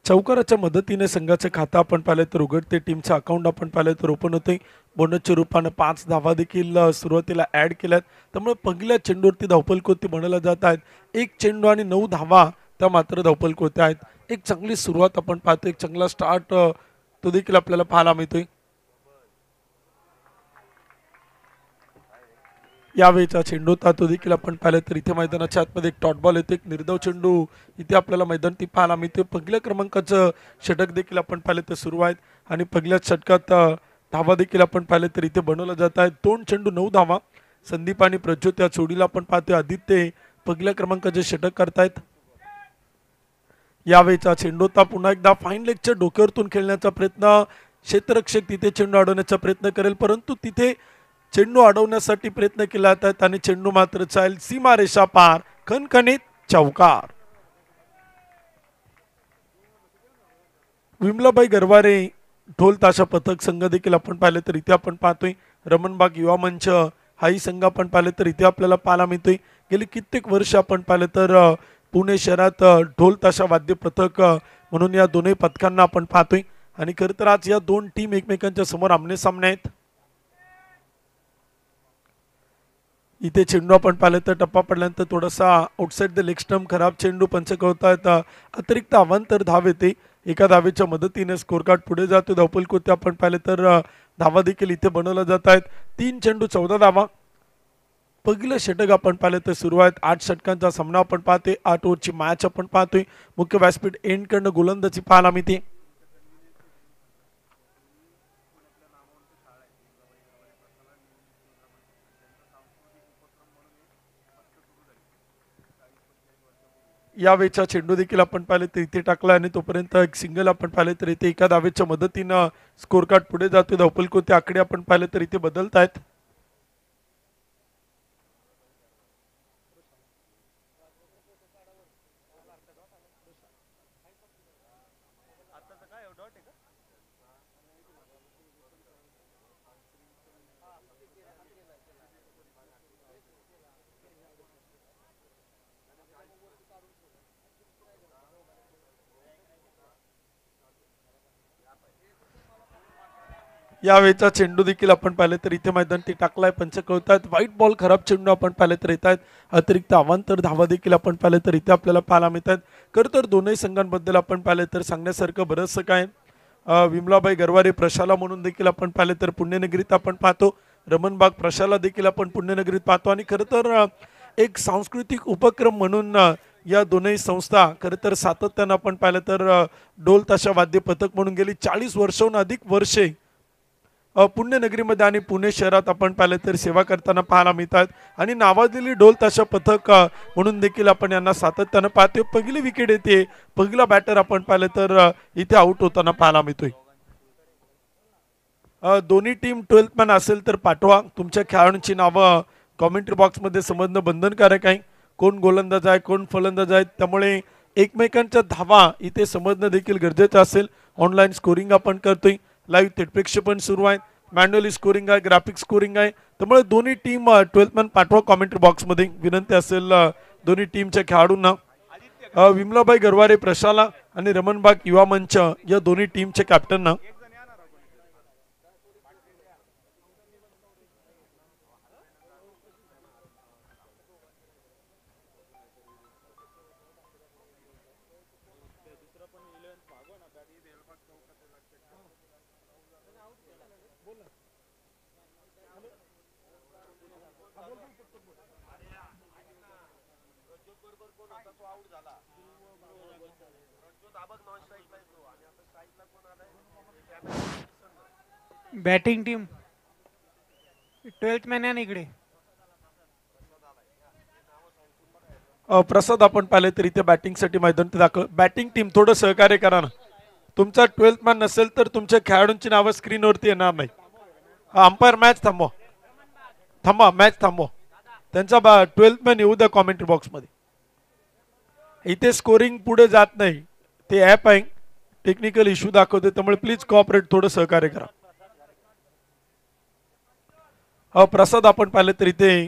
Speaker 2: चौकाराच्या मदतीने संघाचे खातं आपण पाहिलं तर उघडते, टीमचं अकाउंट आपण पाहिलं तर ओपन होते. बोनसच्या रूपानं 5 धावा देखील सुरुवातीला ऍड केल्यात, त्यामुळे पहिल्या चेंडूवरती धावफलक बनवल्या जात आहेत. 1 चेंडू आणि 9 धावा त्या मात्र धावफलक होत्या आहेत. एक चांगली सुरुवात आपण पाहतो, एक चांगला स्टार्ट तो देखील आपल्याला पाहायला मिळतोय. यावेळीचा चेंडू होता तो देखील आपण पाहिलं तर इथे मैदानाच्या आतमध्ये एक डॉट बॉल येतो, एक निर्धाव चेंडू इथे आपल्याला मैदान ती पाहायला मिळते. पहिल्या क्रमांकाचं षटक देखील आपण पाहिलं तर सुरू आहेत आणि पहिल्या षटकात धावा देखील आपण पाहिलं तर इथे बनवलं जात आहेत. 2 चेंडू 9 धावा. संदीप आणि प्रज्योत या जोडीला आपण पाहतोय. आदित्य पहिल्या क्रमांकाचे षटक करतायत. यावेळीचा चेंडू होता पुन्हा एकदा फाईन लेगच्या डोक्यावरतून खेळण्याचा प्रयत्न. क्षेत्ररक्षक तिथे चेंडू अडवण्याचा प्रयत्न करेल, परंतु तिथे चेंडू अडवण्यासाठी प्रयत्न केला जातात आणि चेंडू मात्र चाल सीमारेषा पार. खणखणीत चौकार. विमलाबाई गरवारे ढोल ताशा पथक संघ देखील आपण पाहिलं तर इथे आपण पाहतोय. रमणबाग युवा मंच हाही संघ आपण पाहिलं तर इथे आपल्याला पाहायला मिळतोय. गेली कित्येक वर्ष आपण पाहिलं तर पुणे शहरात ढोल ताशा वाद्य पथक म्हणून या दोन्ही पथकांना आपण पाहतोय आणि खरं तर आज या 2 टीम एकमेकांच्या समोर आमने सामने आहेत. इथे चेंडू आपण पाहिलं तर टप्पा पडल्यानंतर थोडासा आउटसाइड द लेग स्टंप खराब चेंडू पंच कळतायत. अतिरिक्त अवांतर धाव येते. एका धावेच्या मदतीने स्कोर कार्ड पुढे जातो. धावपल कोते आपण पाहिले तर धावा देखील इथे बनवल्या जात आहेत. 3 चेंडू 14 धावा. पहिलं षटक आपण पाहिलं तर सुरू आहेत. 8 षटकांचा सामना आपण पाहतोय. 8 ओव्हरची मॅच आपण पाहतोय. मुख्य व्यासपीठ एंड कडनं गोलंदाजी पाहायला मिळते. यावेळेचा चेंडू देखील आपण पाहिले तर इथे टाकला आणि तोपर्यंत एक सिंगल आपण पाहिले तर इथे एका धावेच्या मदतीनं स्कोर कार्ड पुढे जातो. धावपल कोते आकडे आपण पाहिले तर इथे बदलत आहेत. यावेळेचा चेंडू देखील आपण पाहिले तर इथे मैदान टाकलाय. पंच कळतात. व्हाईट बॉल खराब चेंडू आपण पाहिले तर येत आहेत. अतिरिक्त अवांतर धावा देखील आपण पाहिले तर इथे आपल्याला पाहायला मिळतात. खरं तर दोनही संघांबद्दल आपण पाहिले तर सांगण्यासारखं बरंचसं काय. विमलाबाई गरवारे प्रशाला म्हणून देखील आपण पाहिले तर पुण्यनगरीत आपण पाहतो. रमणबाग प्रशाला देखील आपण पुण्यनगरीत पाहतो. आणि खरं तर एक सांस्कृतिक उपक्रम म्हणून या दोनही संस्था खरं तर सातत्यानं आपण पाहिलं तर ढोल ताशा वाद्य पथक म्हणून गेली 40 वर्षाहून अधिक वर्षे पुण्यनगरीमध्ये आणि पुणे शहरात आपण पाहिलं तर सेवा करताना पाहायला मिळतात. आणि नावाजलेली ढोल ताशा पथक म्हणून देखील आपण यांना सातत्यानं पाहतोय. पहिली विकेट येते. पहिला बॅटर आपण पाहिलं तर इथे आउट होताना पाहायला मिळतोय. दोन्ही टीम 12th मॅन असेल तर पाठवा. तुमच्या खेळाडूंची नावं कॉमेंट्री बॉक्समध्ये समजणं बंधनकारक आहे. कोण गोलंदाज आहे कोण फलंदाज आहे त्यामुळे एकमेकांच्या धावा इथे समजणं देखील गरजेचं असेल. ऑनलाईन स्कोरिंग आपण करतोय. लाईव्ह थेट प्रक्षेपण सुरू आहे. मॅन्युअली स्कोरिंग आहे. ग्राफिक स्कोरिंग आहे. त्यामुळे दोन्ही टीम 12th मॅन पाठवा कॉमेंट्री बॉक्समध्ये. विनंती असेल दोन्ही टीमच्या खेळाडूंना. विमलाबाई गरवारे प्रशाला आणि रमणबाग युवा मंच या दोन्ही टीमच्या कॅप्टनना
Speaker 3: बॅटिंग टीम 12th मॅन आहे ना इकडे.
Speaker 2: प्रसाद आपण पाहिले तर इथे बॅटिंगसाठी मैदान दाखल. बॅटिंग टीम थोडं सहकार्य करा ना. तुमचा 12th मॅन नसेल तर तुमच्या खेळाडूंची नावं स्क्रीनवरती येणार नाही. अंपायर मॅच थांबवा. थांबा मॅच थांबवा. त्यांचा 12th मॅन येऊ द्या कॉमेंट्री बॉक्समध्ये. इथे स्कोरिंग पुढे जात नाही. ते ॲप आहे टेक्निकल इश्यू दाखवते त्यामुळे प्लीज कॉपरेट थोडं सहकार्य करा. प्रसाद आपण पाहिले तर इथे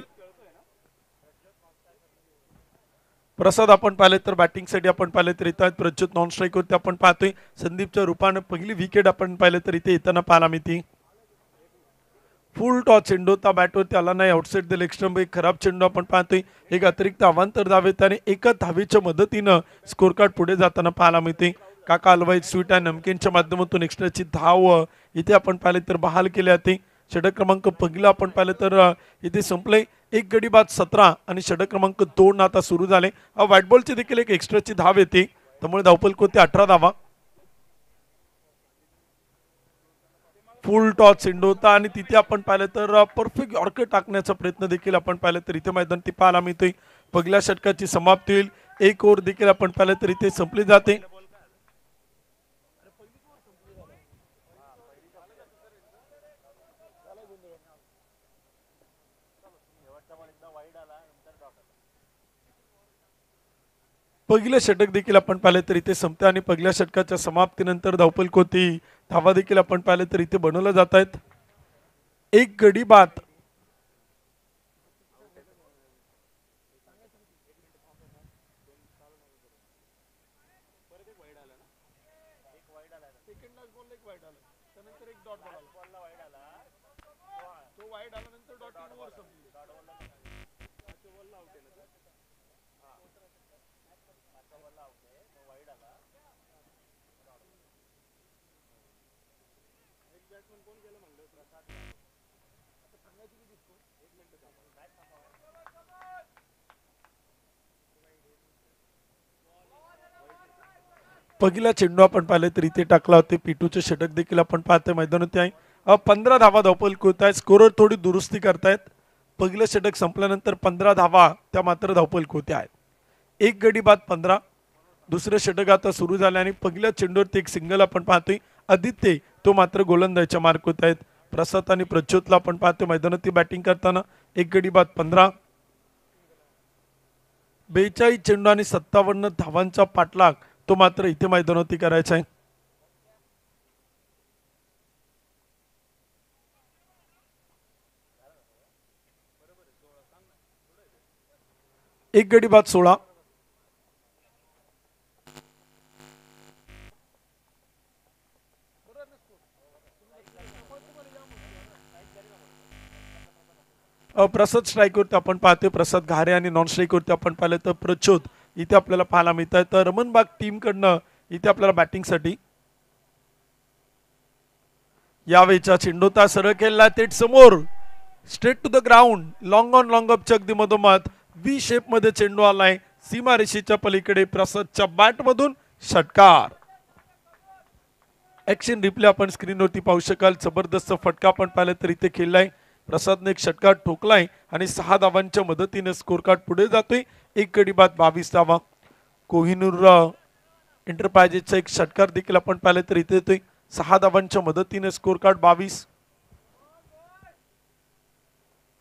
Speaker 2: प्रसाद आपण पाहिले तर बॅटिंगसाठी आपण पाहिले तर इथं प्रज्योत नॉन स्ट्राईकवरती आपण पाहतोय. संदीपच्या रूपानं पहिली विकेट आपण पाहिले तर इथे येताना पाहायला मिळते. फुल टॉस चेंडू त्या बॅटवरती आला नाही. आउटसाइड द लेग स्टंप एक खराब चेंडू आपण पाहतोय. एक अतिरिक्त अवांतर धाव येते आणि एका धावेच्या मदतीनं स्कोर कार्ड पुढे जाताना पाहायला मिळते. काका हलवाई स्वीट अँड नमकीनच्या माध्यमातून एक्स्ट्राची धाव इथे आपण पाहिले तर बहाल केली जाते. षटक क्रमांक पहिला आपण पाहिलं तर इथे संपले. एक गडी बाद 17 आणि षटक क्रमांक 2 आता सुरू झाले. व्हाईट बॉलची देखील एक एक्स्ट्राची धाव येते त्यामुळे धावपल कोते 18 धावा. फुल टॉस चेंडू होता आणि तिथे आपण पाहिलं तर परफेक्ट यॉर्कर टाकण्याचा प्रयत्न देखील आपण पाहिलं तर इथे मैदान ती पाहायला मिळतोय. पहिल्या षटकाची समाप्ती होईल. एक ओव्हर देखील आपण पाहिलं तर इथे संपली जाते. पहिलं षटक देखील आपण पाहिले तर इथे संपते आणि पहिल्या षटकाच्या समाप्तीनंतर धावपल कोती धावा देखील आपण पाहिले तर इथे बनवल्या जात आहेत. एक गडी बाद पहिला चेंडू आपण पाहिले तर इथे टाकला होते पिटूचे षटक देखील आपण पाहतोय मैदानावरती आहे 15 धावा धावपल होत आहेत स्कोरर थोडी दुरुस्ती करतायत पहिलं षटक संपल्यानंतर 15 धावा त्या मात्र धावपल होत्या आहेत एक गडी बाद 15 दुसरं षटक आता सुरू झालं आणि पहिल्या चेंडूवरती एक सिंगल आपण पाहतोय आदित्य तो मात्र गोलंदाजीच्या मार्क होत आहेत प्रसाद आणि प्रच्योतला आपण पाहतोय मैदानावरती बॅटिंग करताना एक गडी बाद 15 42 चेंडू आणि 57 धावांचा पाठलाग तो मात्र इथे मैदानावरती करायचा आहे एक गडी बाद 16 प्रसाद स्ट्राईकवरती आपण पाहतोय प्रसाद घारे आणि नॉन स्ट्राईकवरती आपण पाहिलं तर प्रचोद इथे आपल्याला पाहायला मिळत आहे तर रमणबाग टीम कडनं इथे आपल्याला बॅटिंगसाठी यावेळीचा चेंडूता सरळ केला थेट समोर straight to the ground long on long अपच्या अगदी मधोमध व्ही शेप मध्ये चेंडू आलाय सीमारेषेच्या पलीकडे प्रसादच्या बॅट मधून षटकार ऍक्शन रिप्ले आपण स्क्रीनवरती पाहू शकाल जबरदस्त फटका आपण पाहिलं तर इथे खेळलाय प्रसादने एक षटकार ठोकलाय आणि 6 धावांच्या मदतीने स्कोर कार्ड पुढे जातोय एक गडी बाद 22 धावा कोहिनूर एंटरप्राइजेसचा एक षटकार देखील आपण पाहिलं तर इथे येतोय 6 धावांच्या मदतीने स्कोर कार्ड 22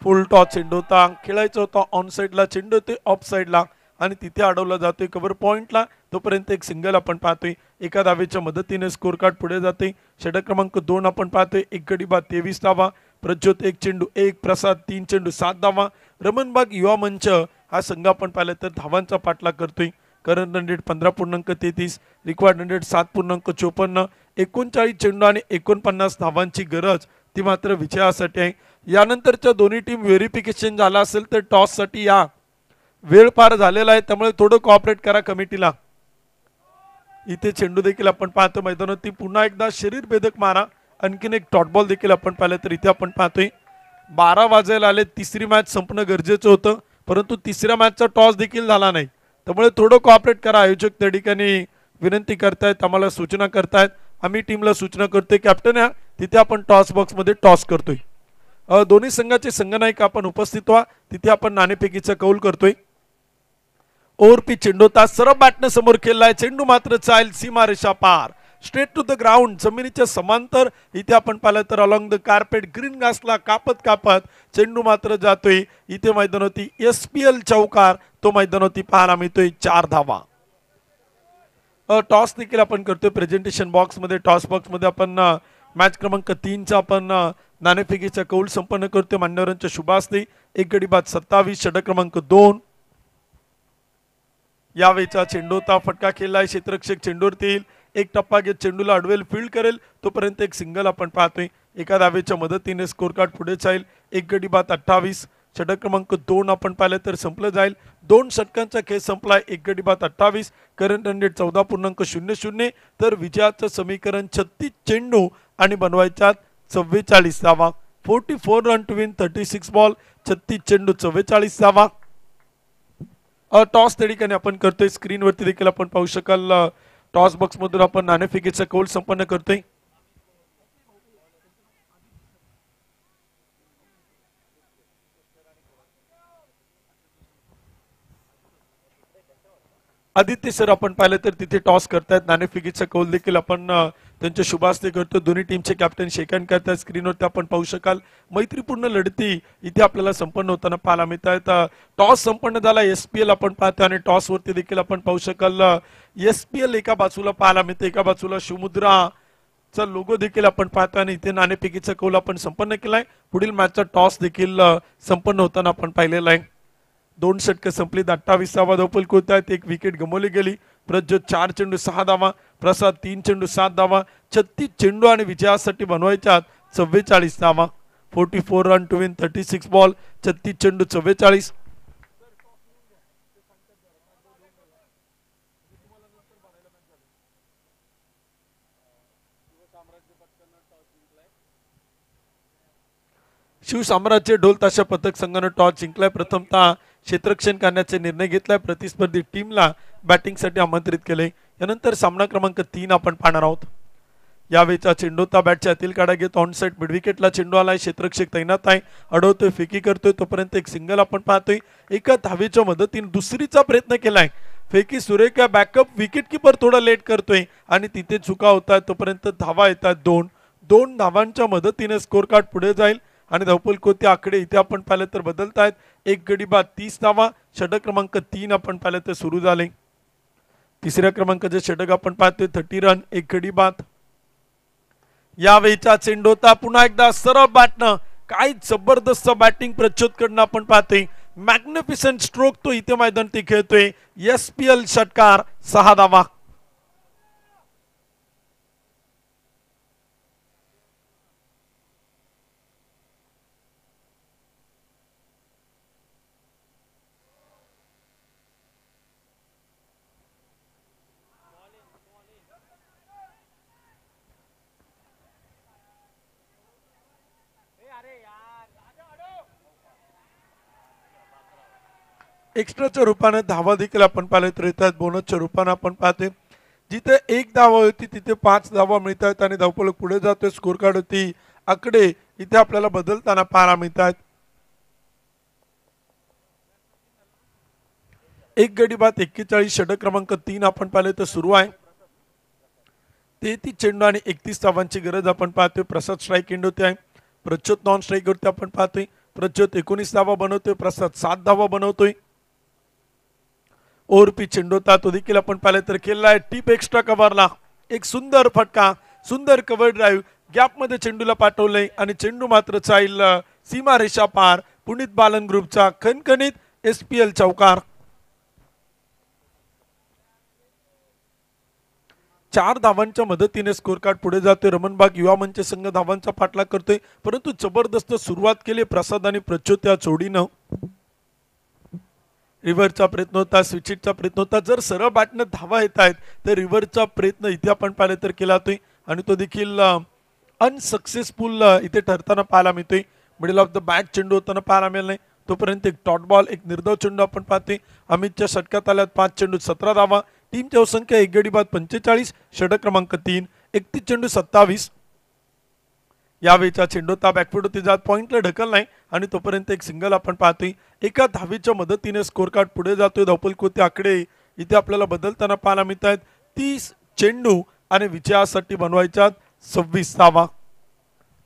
Speaker 2: फुल टॉस चेंडू होता खेळायचा होता ऑन साइडला चेंडू होते ऑफ साइडला आणि तिथे अडवला जातोय कव्हर पॉइंटला तोपर्यंत एक सिंगल आपण पाहतोय एका धावेच्या मदतीने स्कोर कार्ड पुढे जाते षटक क्रमांक 2 आपण पाहतोय एक गडी बाद 23 धावा प्रज्योत एक चेंडू एक प्रसाद 3 चेंडू 7 धावा रमणबाग युवा मंच हा संघ आपण पाहिलं तर धावांचा पाठलाग करतोय current run rate 15.33 required run rate 7.54 39 चेंडू आणि 49 धावांची गरज ती मात्र विजयासाठी आहे यानंतरच्या दोन्ही टीम व्हेरिफिकेशन झाला असेल तर टॉस साठी या वेळ पार झालेला आहे त्यामुळे थोडं कोऑपरेट करा कमिटीला इथे चेंडू देखील आपण पाहतो मैदानावरती पुन्हा एकदा शरीर भेदक मारा आणखीन एक डॉट बॉल देखील आपण पाहिलं तर इथे आपण पाहतोय 12 वाजायला आले तिसरी मॅच संपणं गरजेचं होतं परंतु तिसऱ्या मॅचचा टॉस देखील झाला नाही त्यामुळे थोडं कोऑपरेट करा आयोजक त्या ठिकाणी विनंती करतायत आम्हाला सूचना करतायत आम्ही टीमला सूचना करतोय कॅप्टन या तिथे आपण टॉस बॉक्स मध्ये टॉस करतोय दोन्ही संघाचे संघनायक आपण उपस्थित व्हा तिथे आपण नाणेफेकीचा कौल करतोय ओव्हरपी चेंडू तास सरळ बॅटने समोर खेळलाय चेंडू मात्र चाल सीमारेषा पार स्ट्रेट टू द ग्राउंड जमिनीच्या समांतर इथे आपण पाहिलं तर अलॉंग द कार्पेट ग्रीन घासला कापत कापत चेंडू मात्र जातोय इथे मैदानावरती SPL चौकार तो मैदानावरती पाहायला मिळतोय 4 धावा टॉस देखील आपण करतोय प्रेझेंटेशन बॉक्स मध्ये टॉस बॉक्स मध्ये आपण मॅच क्रमांक 3 चा आपण नाणेफेकीचा कौल संपन्न करतोय मान्यवरांच्या शुभास्ते एक गडी बाद 27 षटक क्रमांक 2 यावेळीचा चेंडूचा फटका खेळलाय क्षेत्ररक्षक चेंडूवरती एक टप्पा घेत चेंडूला अडवेल फील्ड करेल तोपर्यंत एक सिंगल आपण पाहतोय एका धावेच्या मदतीने स्कोर कार्ड पुढे जाईल एक गडी बाद 28 षटक क्रमांक 2 आपण पाहिलं तर संपलं जाईल 2 षटकांचा खेळ संपलाय एक गडी बाद 28 करंट रन रेट 14.00 तर विजयाचं समीकरण 36 चेंडू आणि बनवायच्या 44 धावा 44 रन टू विन 36 बॉल 36 चेंडू 44 धावा टॉस त्या ठिकाणी आपण करतोय स्क्रीनवरती देखील आपण पाहू शकाल टॉस बॉक्स मधून आपण नाणेफेकीचा कौल संपन्न करतोय आदित्य सर आपण पाहिलं तर तिथे टॉस करतायत नाणेफेकीचा कौल देखील आपण त्यांच्या शुभास्ते करतो दोन्ही टीमचे कॅप्टन शेकहँड करतात स्क्रीनवरती आपण पाहू शकाल मैत्रीपूर्ण लढती इथे आपल्याला संपन्न होताना पाहायला मिळत आहेत टॉस संपन्न झाला SPL आपण पाहतो आणि टॉस वरती देखील आपण पाहू शकाल SPL एका बाजूला पाहायला मिळते एका बाजूला शिवमुद्राचा लोगो देखील आपण पाहतो आणि इथे नाणेफेकीचा कौल आपण संपन्न केलाय पुढील मॅचचा टॉस देखील संपन्न होताना आपण पाहिलेला आहे 2 षटकं संपली 28 धावा धावपल होत आहेत एक विकेट गमावली गेली प्रज्योत 4 चेंडू 6 धावा प्रसाद 3 चेंडू 7 धावा 36 चेंडू आणि विजयासाठी बनवायच्यात 44 धावा 44 रन टू विन 36 बॉल 36 चेंडू 44
Speaker 3: साम्राज्य पटकन टॉस जिंकलाय
Speaker 2: शिवसाम्राज्य ढोल ताशा पथक संघानं टॉस जिंकलाय. प्रथमतः क्षेत्ररक्षण करण्याचे निर्णय घेतलाय. प्रतिस्पर्धी टीमला बॅटिंगसाठी आमंत्रित केले. यानंतर सामना क्रमांक 3 आपण पाहणार आहोत. यावेळचा चेंडू ता बॅटच्या आतील काढा घेत ऑन साइड मिड विकेटला चेंडू आलाय. क्षेत्ररक्षक तैनात आहे. अडवतोय, फेकी करतोय. तोपर्यंत एक सिंगल आपण पाहतोय. एका धावेच्या मदतीने दुसरीचा प्रयत्न केलाय. फेकी सुरेख, बॅकअप विकेट किपर थोडा लेट करतोय आणि तिथे चुका होतात. तोपर्यंत धावा येतात 2 धावांच्या मदतीने स्कोर कार्ड पुढे जाईल आणि धावपल कोणते आकडे इथे आपण पाहिलं तर बदलत आहेत. एक गडी बाद 30 धावा. षटक क्रमांक 3 आपण पाहिलं तर सुरू झाले. तिसऱ्या क्रमांकाचे षटक आपण पाहतोय 30 रन, एक गडी बाद. यावेळीचा चेंडू होता पुन्हा एकदा सरळ बॅटनं. काय जबरदस्त बॅटिंग प्रचोदकडनं आपण पाहतोय. मॅग्निफिसंट स्ट्रोक तो इथे मैदान ते खेळतोय. SPL षटकार, 6 धावा. एक्स्ट्राच्या रूपाने धावा देखील आपण पाहिले तर येतात. बोनसच्या रूपाने आपण पाहते जिथे 1 धावा होती तिथे 5 धावा मिळतात आणि धावफलक पुढे जातोय. स्कोर कार्ड होती आकडे इथे आपल्याला बदलताना पाहायला मिळतात. एक गडी बाद 41. षटक क्रमांक 3 आपण पाहिले तर सुरू आहे. 33 चेंडू आणि 31 धावांची गरज आपण पाहतोय. प्रसाद स्ट्राईक एंड होते आहे. प्रच्योत नॉन स्ट्राईक वरती आपण पाहतोय. प्रच्योत 19 धावा बनवतोय. प्रसाद 7 धावा बनवतोय. ओरपी चेंडू होता तो देखील आपण पाहिले तर खेळलाय. टीप एक्स्ट्रा कव्हरला एक सुंदर फटका, सुंदर कव्हर ड्राईव्ह. गॅप मध्ये चेंडूला पाठवलंय आणि चेंडू मात्र जाईल सीमा रेषा पार. पुनीत बालन ग्रुपचा खणखणीत SPL चौकार. 4 धावांच्या मदतीने स्कोर कार्ड पुढे जातोय. रमणबाग युवा मंच संघ धावांचा पाठलाग करतोय परंतु जबरदस्त सुरुवात केली प्रसाद आणि प्रच्योत या जोडीनं. रिव्हरचा प्रयत्न होता, स्विचिटचा प्रयत्न होता. जर सरळ बॅटनं धावा येत आहेत तर रिव्हरचा प्रयत्न इथे आपण पाहिले तर केला जातोय आणि तो देखील अनसक्सेसफुल इथे ठरताना पाहायला मिळतोय. मिडल ऑफ द बॅट चेंडू होताना पाहायला मिळाला नाही. तोपर्यंत एक डॉट बॉल, एक निर्धाव चेंडू आपण पाहतोय. अमितच्या षटकात आल्यात 5 चेंडू 17 धावा. टीमची संख्या एक गडी बाद 45. षटक क्रमांक 3, 31 चेंडू 27. यावेळीचा चेंडू ता बॅकफूट होती जात पॉइंटला ढकल नाही आणि तोपर्यंत एक सिंगल आपण पाहतोय. एका धावीच्या मदतीने स्कोर कार्ड पुढे जातोय. धावपल कोणते आकडे इथे आपल्याला बदलताना पाहायला मिळत आहेत. 30 चेंडू आणि विजयासाठी बनवायच्यात 26 धावा.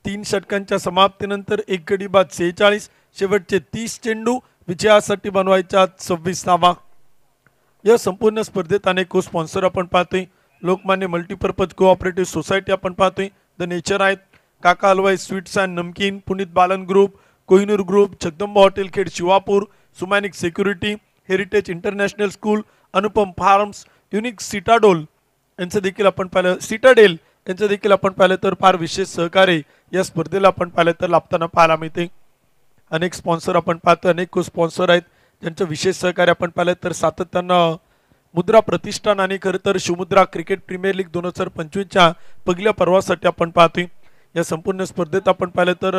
Speaker 2: 3 षटकांच्या समाप्तीनंतर एक गडी बाद 46. शेवटचे 30 चेंडू विजयासाठी बनवायच्यात 26 धावा. या संपूर्ण स्पर्धेत अनेक को स्पॉन्सर आपण पाहतोय. लोकमान्य मल्टीपर्पज कोऑपरेटिव्ह सोसायटी आपण पाहतोय. द नेचर आहेत, काका Halwai sweets and namkeen, Puneet Balan group, Kohinoor group, Jagdamba hotel Khed Shivapur, Sumanik security, heritage international school, Anupam farms, unique citadel यांचं देखील आपण पाहिलं तर फार विशेष सहकार्य या स्पर्धेला आपण पाहिलं तर लाभताना पाहायला मिळते. अनेक स्पॉन्सर आपण पाहतो, अनेक को स्पॉन्सर आहेत ज्यांचं विशेष सहकार्य आपण पाहिलं तर सातत्यानं मुद्रा प्रतिष्ठान आणि खरं तर शिवमुद्रा क्रिकेट प्रीमियर लीग 2025च्या पहिल्या पर्वासाठी आपण पाहतोय. या संपूर्ण स्पर्धेत आपण पाहिलं तर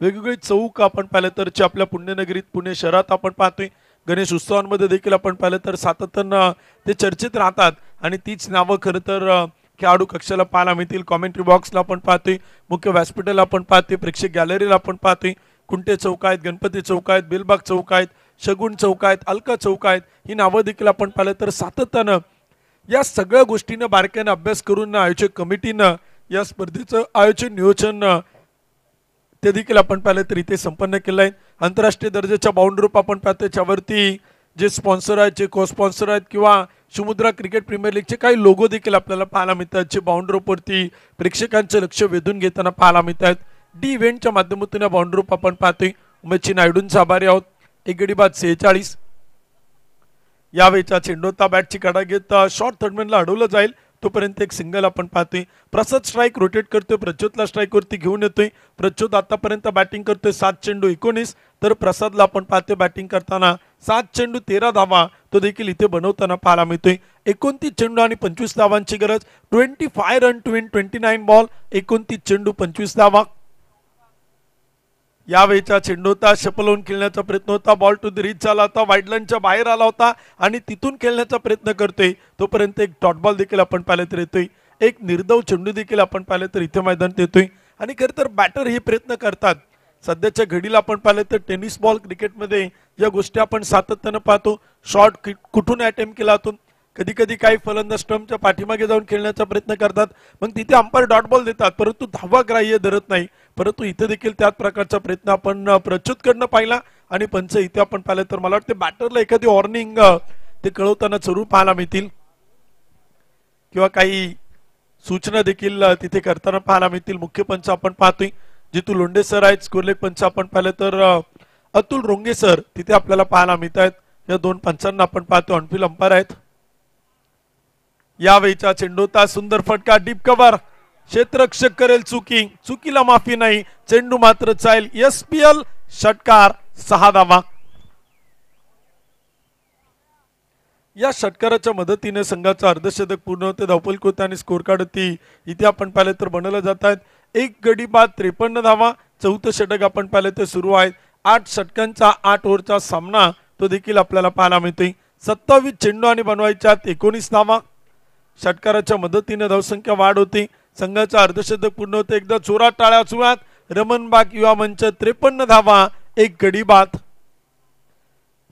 Speaker 2: वेगवेगळे चौक आपण पाहिलं तर आपल्या पुण्यनगरीत पुणे शहरात आपण पाहतोय. गणेश उत्सवांमध्ये देखील आपण पाहिलं तर सातत्यानं ते चर्चेत राहतात आणि तीच नावं खरं तर खेळाडू कक्षाला पाहायला मिळतील. कॉमेंट्री बॉक्सला आपण पाहतोय, मुख्य व्यासपीठाला आपण पाहतोय, प्रेक्षक गॅलरीला आपण पाहतोय. कुंटे चौक आहेत, गणपती चौक आहेत, बेलबाग चौक आहेत, शगुन चौक आहेत, अलका चौक आहेत. ही नावं देखील आपण पाहिलं तर सातत्यानं या सगळ्या गोष्टींना बारकाईनं अभ्यास करून आयोजक कमिटीनं या स्पर्धेचं आयोजन नियोजन ते देखील आपण पाहिलं तर इथे संपन्न केलं आहे. आंतरराष्ट्रीय दर्जाच्या बाउंड रूप आपण पाहतो, त्याच्यावरती जे स्पॉन्सर आहेत, जे को स्पॉन्सर आहेत किंवा शिवमुद्रा क्रिकेट प्रीमियर लीगचे काही लोगो देखील आपल्याला पाहायला मिळतात, जे बाउंड रूपवरती प्रेक्षकांचं लक्ष वेधून घेताना पाहायला मिळतात. डी इव्हेंटच्या माध्यमातून या बाउंड रूप आपण पाहतोय. उमेशजी नायडूंचा आभारी आहोत. एक गडी बाद 46. यावेळीचा चेंडूता बॅटची कडा घेत शॉर्ट थर्डमॅनला अडवलं जाईल तोपर्यंत एक सिंगल आपण पाहतोय. प्रसाद स्ट्राईक रोटेट करतोय, प्रच्योतला स्ट्राईक वरती घेऊन येतोय. प्रच्योत आतापर्यंत बॅटिंग करतोय 7 चेंडू 19, तर प्रसादला आपण पाहतोय बॅटिंग करताना 7 चेंडू 13 धावा तो देखील इथे बनवताना पाहायला मिळतोय. 29 चेंडू आणि 25 धावांची गरज. 25 रन टू विन 29 बॉल. 29 चेंडू 25 धावा. यावेळीचा चेंडू होता, शपलवून खेळण्याचा प्रयत्न होता, बॉल टू द रीच झाला होता, वाईडलाईनच्या बाहेर आला होता आणि तिथून खेळण्याचा प्रयत्न करतोय तोपर्यंत एक डॉट बॉल देखील आपण पाहिलं तर येतोय, एक निर्दव चेंडू देखील आपण पाहिलं तर इथे मैदानात येतोय. आणि खरं तर बॅटर हे प्रयत्न करतात. सध्याच्या घडीला आपण पाहिलं तर टेनिस बॉल क्रिकेटमध्ये या गोष्टी आपण सातत्यानं पाहतो. शॉट कुठून अटेम्प्ट केला जातो, कधी कधी काही फलंदाज स्टंपच्या पाठीमागे जाऊन खेळण्याचा प्रयत्न करतात, मग तिथे अंपायर डॉट बॉल देतात, परंतु धावा ग्राह्य धरत नाही. परंतु इथे देखील त्याच प्रकारचा प्रयत्न आपण प्रच्युतकडनं पाहिला आणि पंच इथे आपण पाहिलं तर मला वाटतं बॅटरला एखादी वॉर्निंग ते कळवताना जरूर पाहायला मिळतील किंवा काही सूचना देखील तिथे करताना पाहायला मिळतील. मुख्य पंच आपण पाहतोय जितू लोंढे सर आहेत, स्कोरलेग पंच आपण पाहिलं तर अतुल रोंगे सर तिथे आपल्याला पाहायला मिळत आहेत. या दोन पंचांना आपण पाहतो ऑनफिल्ड अंपायर आहेत. यावेळीचा चेंडू होता, सुंदर फटका, डीप कव्हर, क्षेत्ररक्षक करेल चुकी, चुकीला माफी नाही, चेंडू मात्र चालेल. SPL षटकार, 6 धावा. या षटकाराच्या मदतीने संघाचं अर्धशतक पूर्ण होते, धावफलक होते आणि स्कोर कार्ड ती इथे आपण पाहिलं तर बनवलं जात आहेत. एक गडी बाद 53 धावा. चौथं षटक आपण पाहिलं ते सुरू आहे. 8 षटकांचा 8 ओव्हरचा सामना तो देखील आपल्याला पाहायला मिळतोय. 27 चेंडू आणि बनवायच्या 19 धावा. षटकाराच्या मदतीने धावसंख्या वाढ होती, संघाचं अर्धशतक पूर्ण होते. एकदा जोरात टाळ्या सुरुवात, रमणबाग युवा मंच 53 धावा, एक गडी बाद.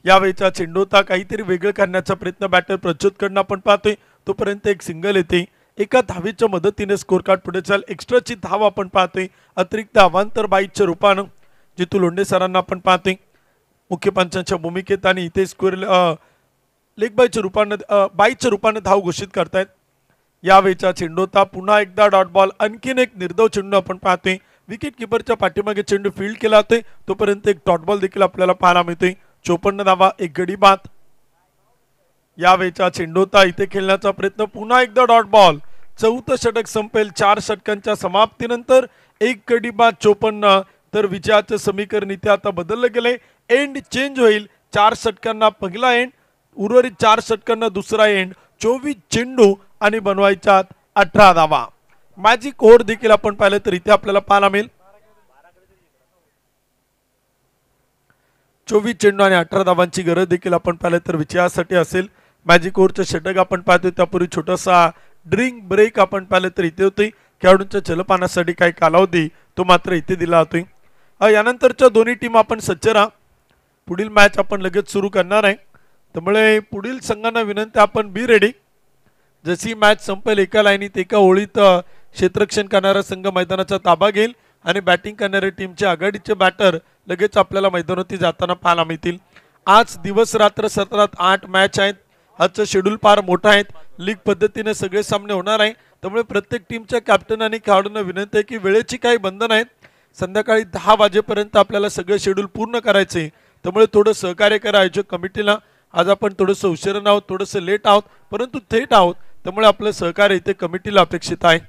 Speaker 2: यावेळीचा चेंडू होता, काहीतरी वेगळं करण्याचा प्रयत्न बॅटर प्रच्युतकडनं आपण पाहतोय, तोपर्यंत एक सिंगल येते. एका धावेच्या मदतीने स्कोर कार्ड पुढे चाल. एक्स्ट्राची धाव आपण पाहतोय, अतिरिक्त अवांतर बाईच्या रूपानं जितू लोंढे सरांना आपण पाहतोय मुख्य पंचांच्या भूमिकेत आणि इथे स्कोर लेग बाईच्या रूपानं धाव घोषित करतायत. यावेळीचा चेंडू होता, पुन्हा एकदा डॉट बॉल, आणखीन एक निर्धाव चेंडू आपण पाहतोय. विकेट किपरच्या पाठीमागे चेंडू फील्ड केला जातोय, तोपर्यंत एक डॉट बॉल देखील आपल्याला पाहायला मिळतोय. 54 धावा, एक गडी बाद. यावेळीचा चेंडू होता, इथे खेळण्याचा प्रयत्न, पुन्हा एकदा डॉट बॉल. चौथं षटक संपेल 4 षटकांच्या समाप्तीनंतर, एक गडी बाद 54. तर विजयाचं समीकरण इथे आता बदललं गेलंय, एंड चेंज होईल. 4 षटकांना पहिला एंड, उर्वरित 4 षटकांना दुसरा एंड. 24 चेंडू आणि बनवायच्या 18 धावा. मॅजिक ओव्हर देखील आपण पाहिलं तर इथे आपल्याला पाहायला मिळेल. 24 चेंडू आणि 18 धावांची गरज देखील आपण पाहिलं तर विजयासाठी असेल. मॅजिक ओव्हरचं षटक आपण पाहतोय, त्यापूर्वी छोटासा ड्रिंक ब्रेक आपण पाहिलं तर इथे होते. खेळाडूंच्या जलपानासाठी काही कालावधी तो मात्र इथे दिला जातोय. यानंतरच्या दोन्ही टीम आपण सज्ज राहा, पुढील मॅच आपण लगेच सुरू करणार आहे. त्यामुळे पुढील संघांना विनंती, आपण बी रेडी. जशी मॅच संपेल एका लाईनीत एका ओळीत क्षेत्ररक्षण करणारा संघ मैदानाचा ताबा घेईल आणि बॅटिंग करणाऱ्या टीमचे आघाडीचे बॅटर लगेच आपल्याला मैदानावरती जाताना पाहायला मिळतील. आज दिवस रात्र सत्रात 8 मॅच आहेत. आजचं शेड्यूल फार मोठं आहे, लीग पद्धतीने सगळे सामने होणार आहे. त्यामुळे प्रत्येक टीमच्या कॅप्टन आणि खेळाडूंना विनंती आहे की वेळेची काही बंधन आहेत. संध्याकाळी 10 वाजेपर्यंत आपल्याला सगळं शेड्यूल पूर्ण करायचे, त्यामुळे थोडं सहकार्य करा आयोजक कमिटीला. आज आपण थोडंसं उशिरा आहोत, थोडंसं लेट आहोत, परंतु थेट आहोत, त्यामुळे आपलं सहकार्य इथे कमिटीला अपेक्षित आहे.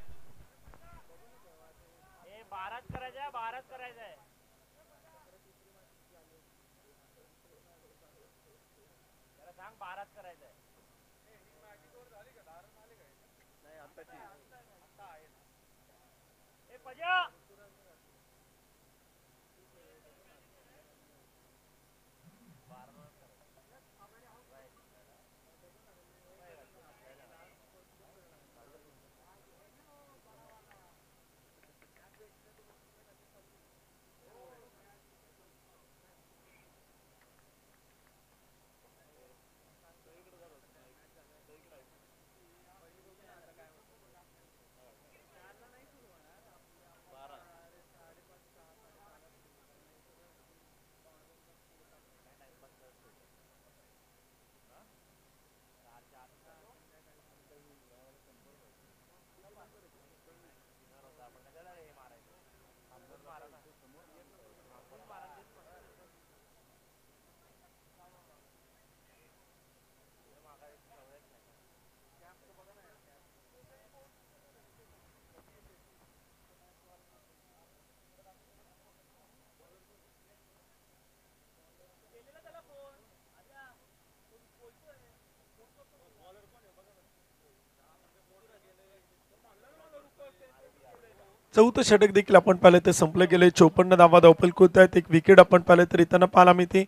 Speaker 2: चौथं षटक देखील आपण पाहिलं तर संपलं गेले. 54 धावा धावफलक होत आहेत. एक विकेट आपण पाहिलं तर इथं पाहायला मिळते.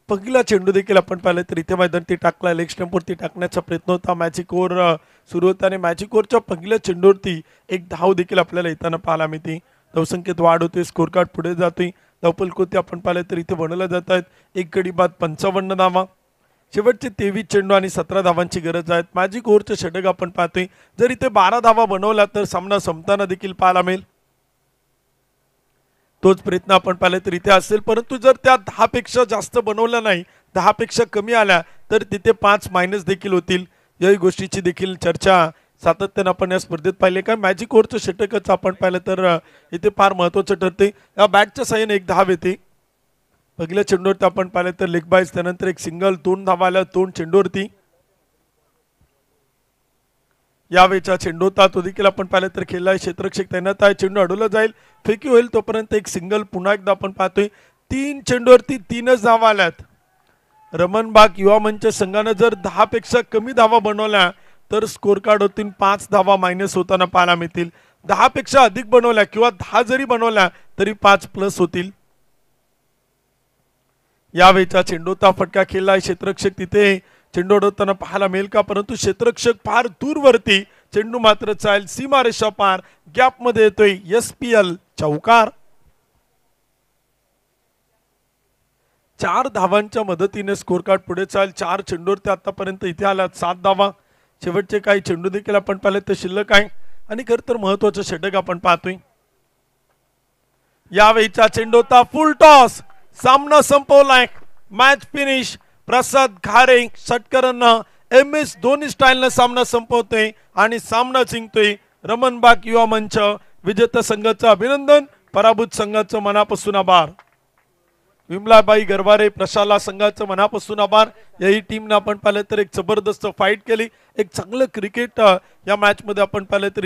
Speaker 2: पहिला चेंडू देखील आपण पाहिलं तर इथे मैदानावरती टाकला, लेग स्टंपवरती टाकण्याचा प्रयत्न होता. मॅजिक ओव्हर सुरू होता आणि मॅजिक ओव्हरच्या पहिल्या चेंडूवरती एक धाव देखील आपल्याला येताना पाहायला मिळते. धावसंख्येत वाढ होते, स्कोर कार्ड पुढे जातोय. धावफलक होते आपण पाहिलं तर इथे बनवल्या जात आहेत. एक गडी बाद 55 धावा. शेवटचे 23 चेंडू आणि 17 धावांची गरज आहे. मॅजिक ओव्हरचं षटक आपण पाहतोय. जर इथे 12 धावा बनवल्या तर सामना संपताना देखील पाहायला मिळेल. तोच प्रयत्न आपण पाहिला तर इथे असेल, परंतु जर त्या 10 पेक्षा जास्त बनवल्या नाही, 10 पेक्षा कमी आल्या तर तिथे 5 मायनस देखील होतील. याही गोष्टीची देखील चर्चा सातत्यानं आपण या स्पर्धेत पाहिले. काय मॅजिक ओव्हरचं षटकच आपण पाहिलं तर इथे फार महत्त्वाचं ठरते. या बॅटच्या साहाय्याने एक धाव येते. पहिल्या चेंडूवरती आपण पाहिलं तर लेग बायस, त्यानंतर एक सिंगल, 2 धावा आल्या 2 चेंडूवरती. यावेळेचा चेंडू होता तो देखील आपण पाहिलं तर खेळलाय. क्षेत्ररक्षक तैनात आहे. चेंडू अडवला जाईल, फेकी होईल तोपर्यंत एक सिंगल पुन्हा एकदा आपण पाहतोय. 3 चेंडूवरती 3च धावा आल्यात. रमणबाग युवा मंच संघानं जर 10 पेक्षा कमी धावा बनवल्या तर स्कोर कार्ड होतील 5 धावा मायनस होताना पाहायला मिळतील. 10 पेक्षा अधिक बनवल्या किंवा 10 जरी बनवल्या तरी 5 प्लस होतील. यावेळेचा चेंडूचा फटका खेळलाय. क्षेत्ररक्षक तिथे चेंडू अडवताना पाहायला मिळेल का, परंतु क्षेत्ररक्षक फार दूरवरती. चेंडू मात्र चाल सीमारेषा पार गॅप मध्ये येतोय. SPL चौकार. 4 धावांच्या मदतीने स्कोर कार्ड पुढे चाल. 4 चेंडूवरती आतापर्यंत इथे आल्यात 7 धावा. शेवटचे काही चेंडू देखील आपण पाहिले तर शिल्लक आहे आणि खरं तर महत्वाचं षटक आपण पाहतोय. यावेळीचा चेंडू होता फुल टॉस. सामना संपवलाय. Match finish. प्रसाद घारे षटकरांना MS धोनी स्टाईलनं सामना संपवतोय आणि सामना जिंकतोय. रमणबाग युवा मंच विजेता संघाचं अभिनंदन, पराभूत संघाचं मनापासून आभार. विमलाबाई गरवारे प्रशाला संघाचं मनापासून आभार. याही टीमनं आपण पाहिलं तर एक जबरदस्त फाईट केली. एक चांगलं क्रिकेट या मॅच मध्ये आपण पाहिलं तर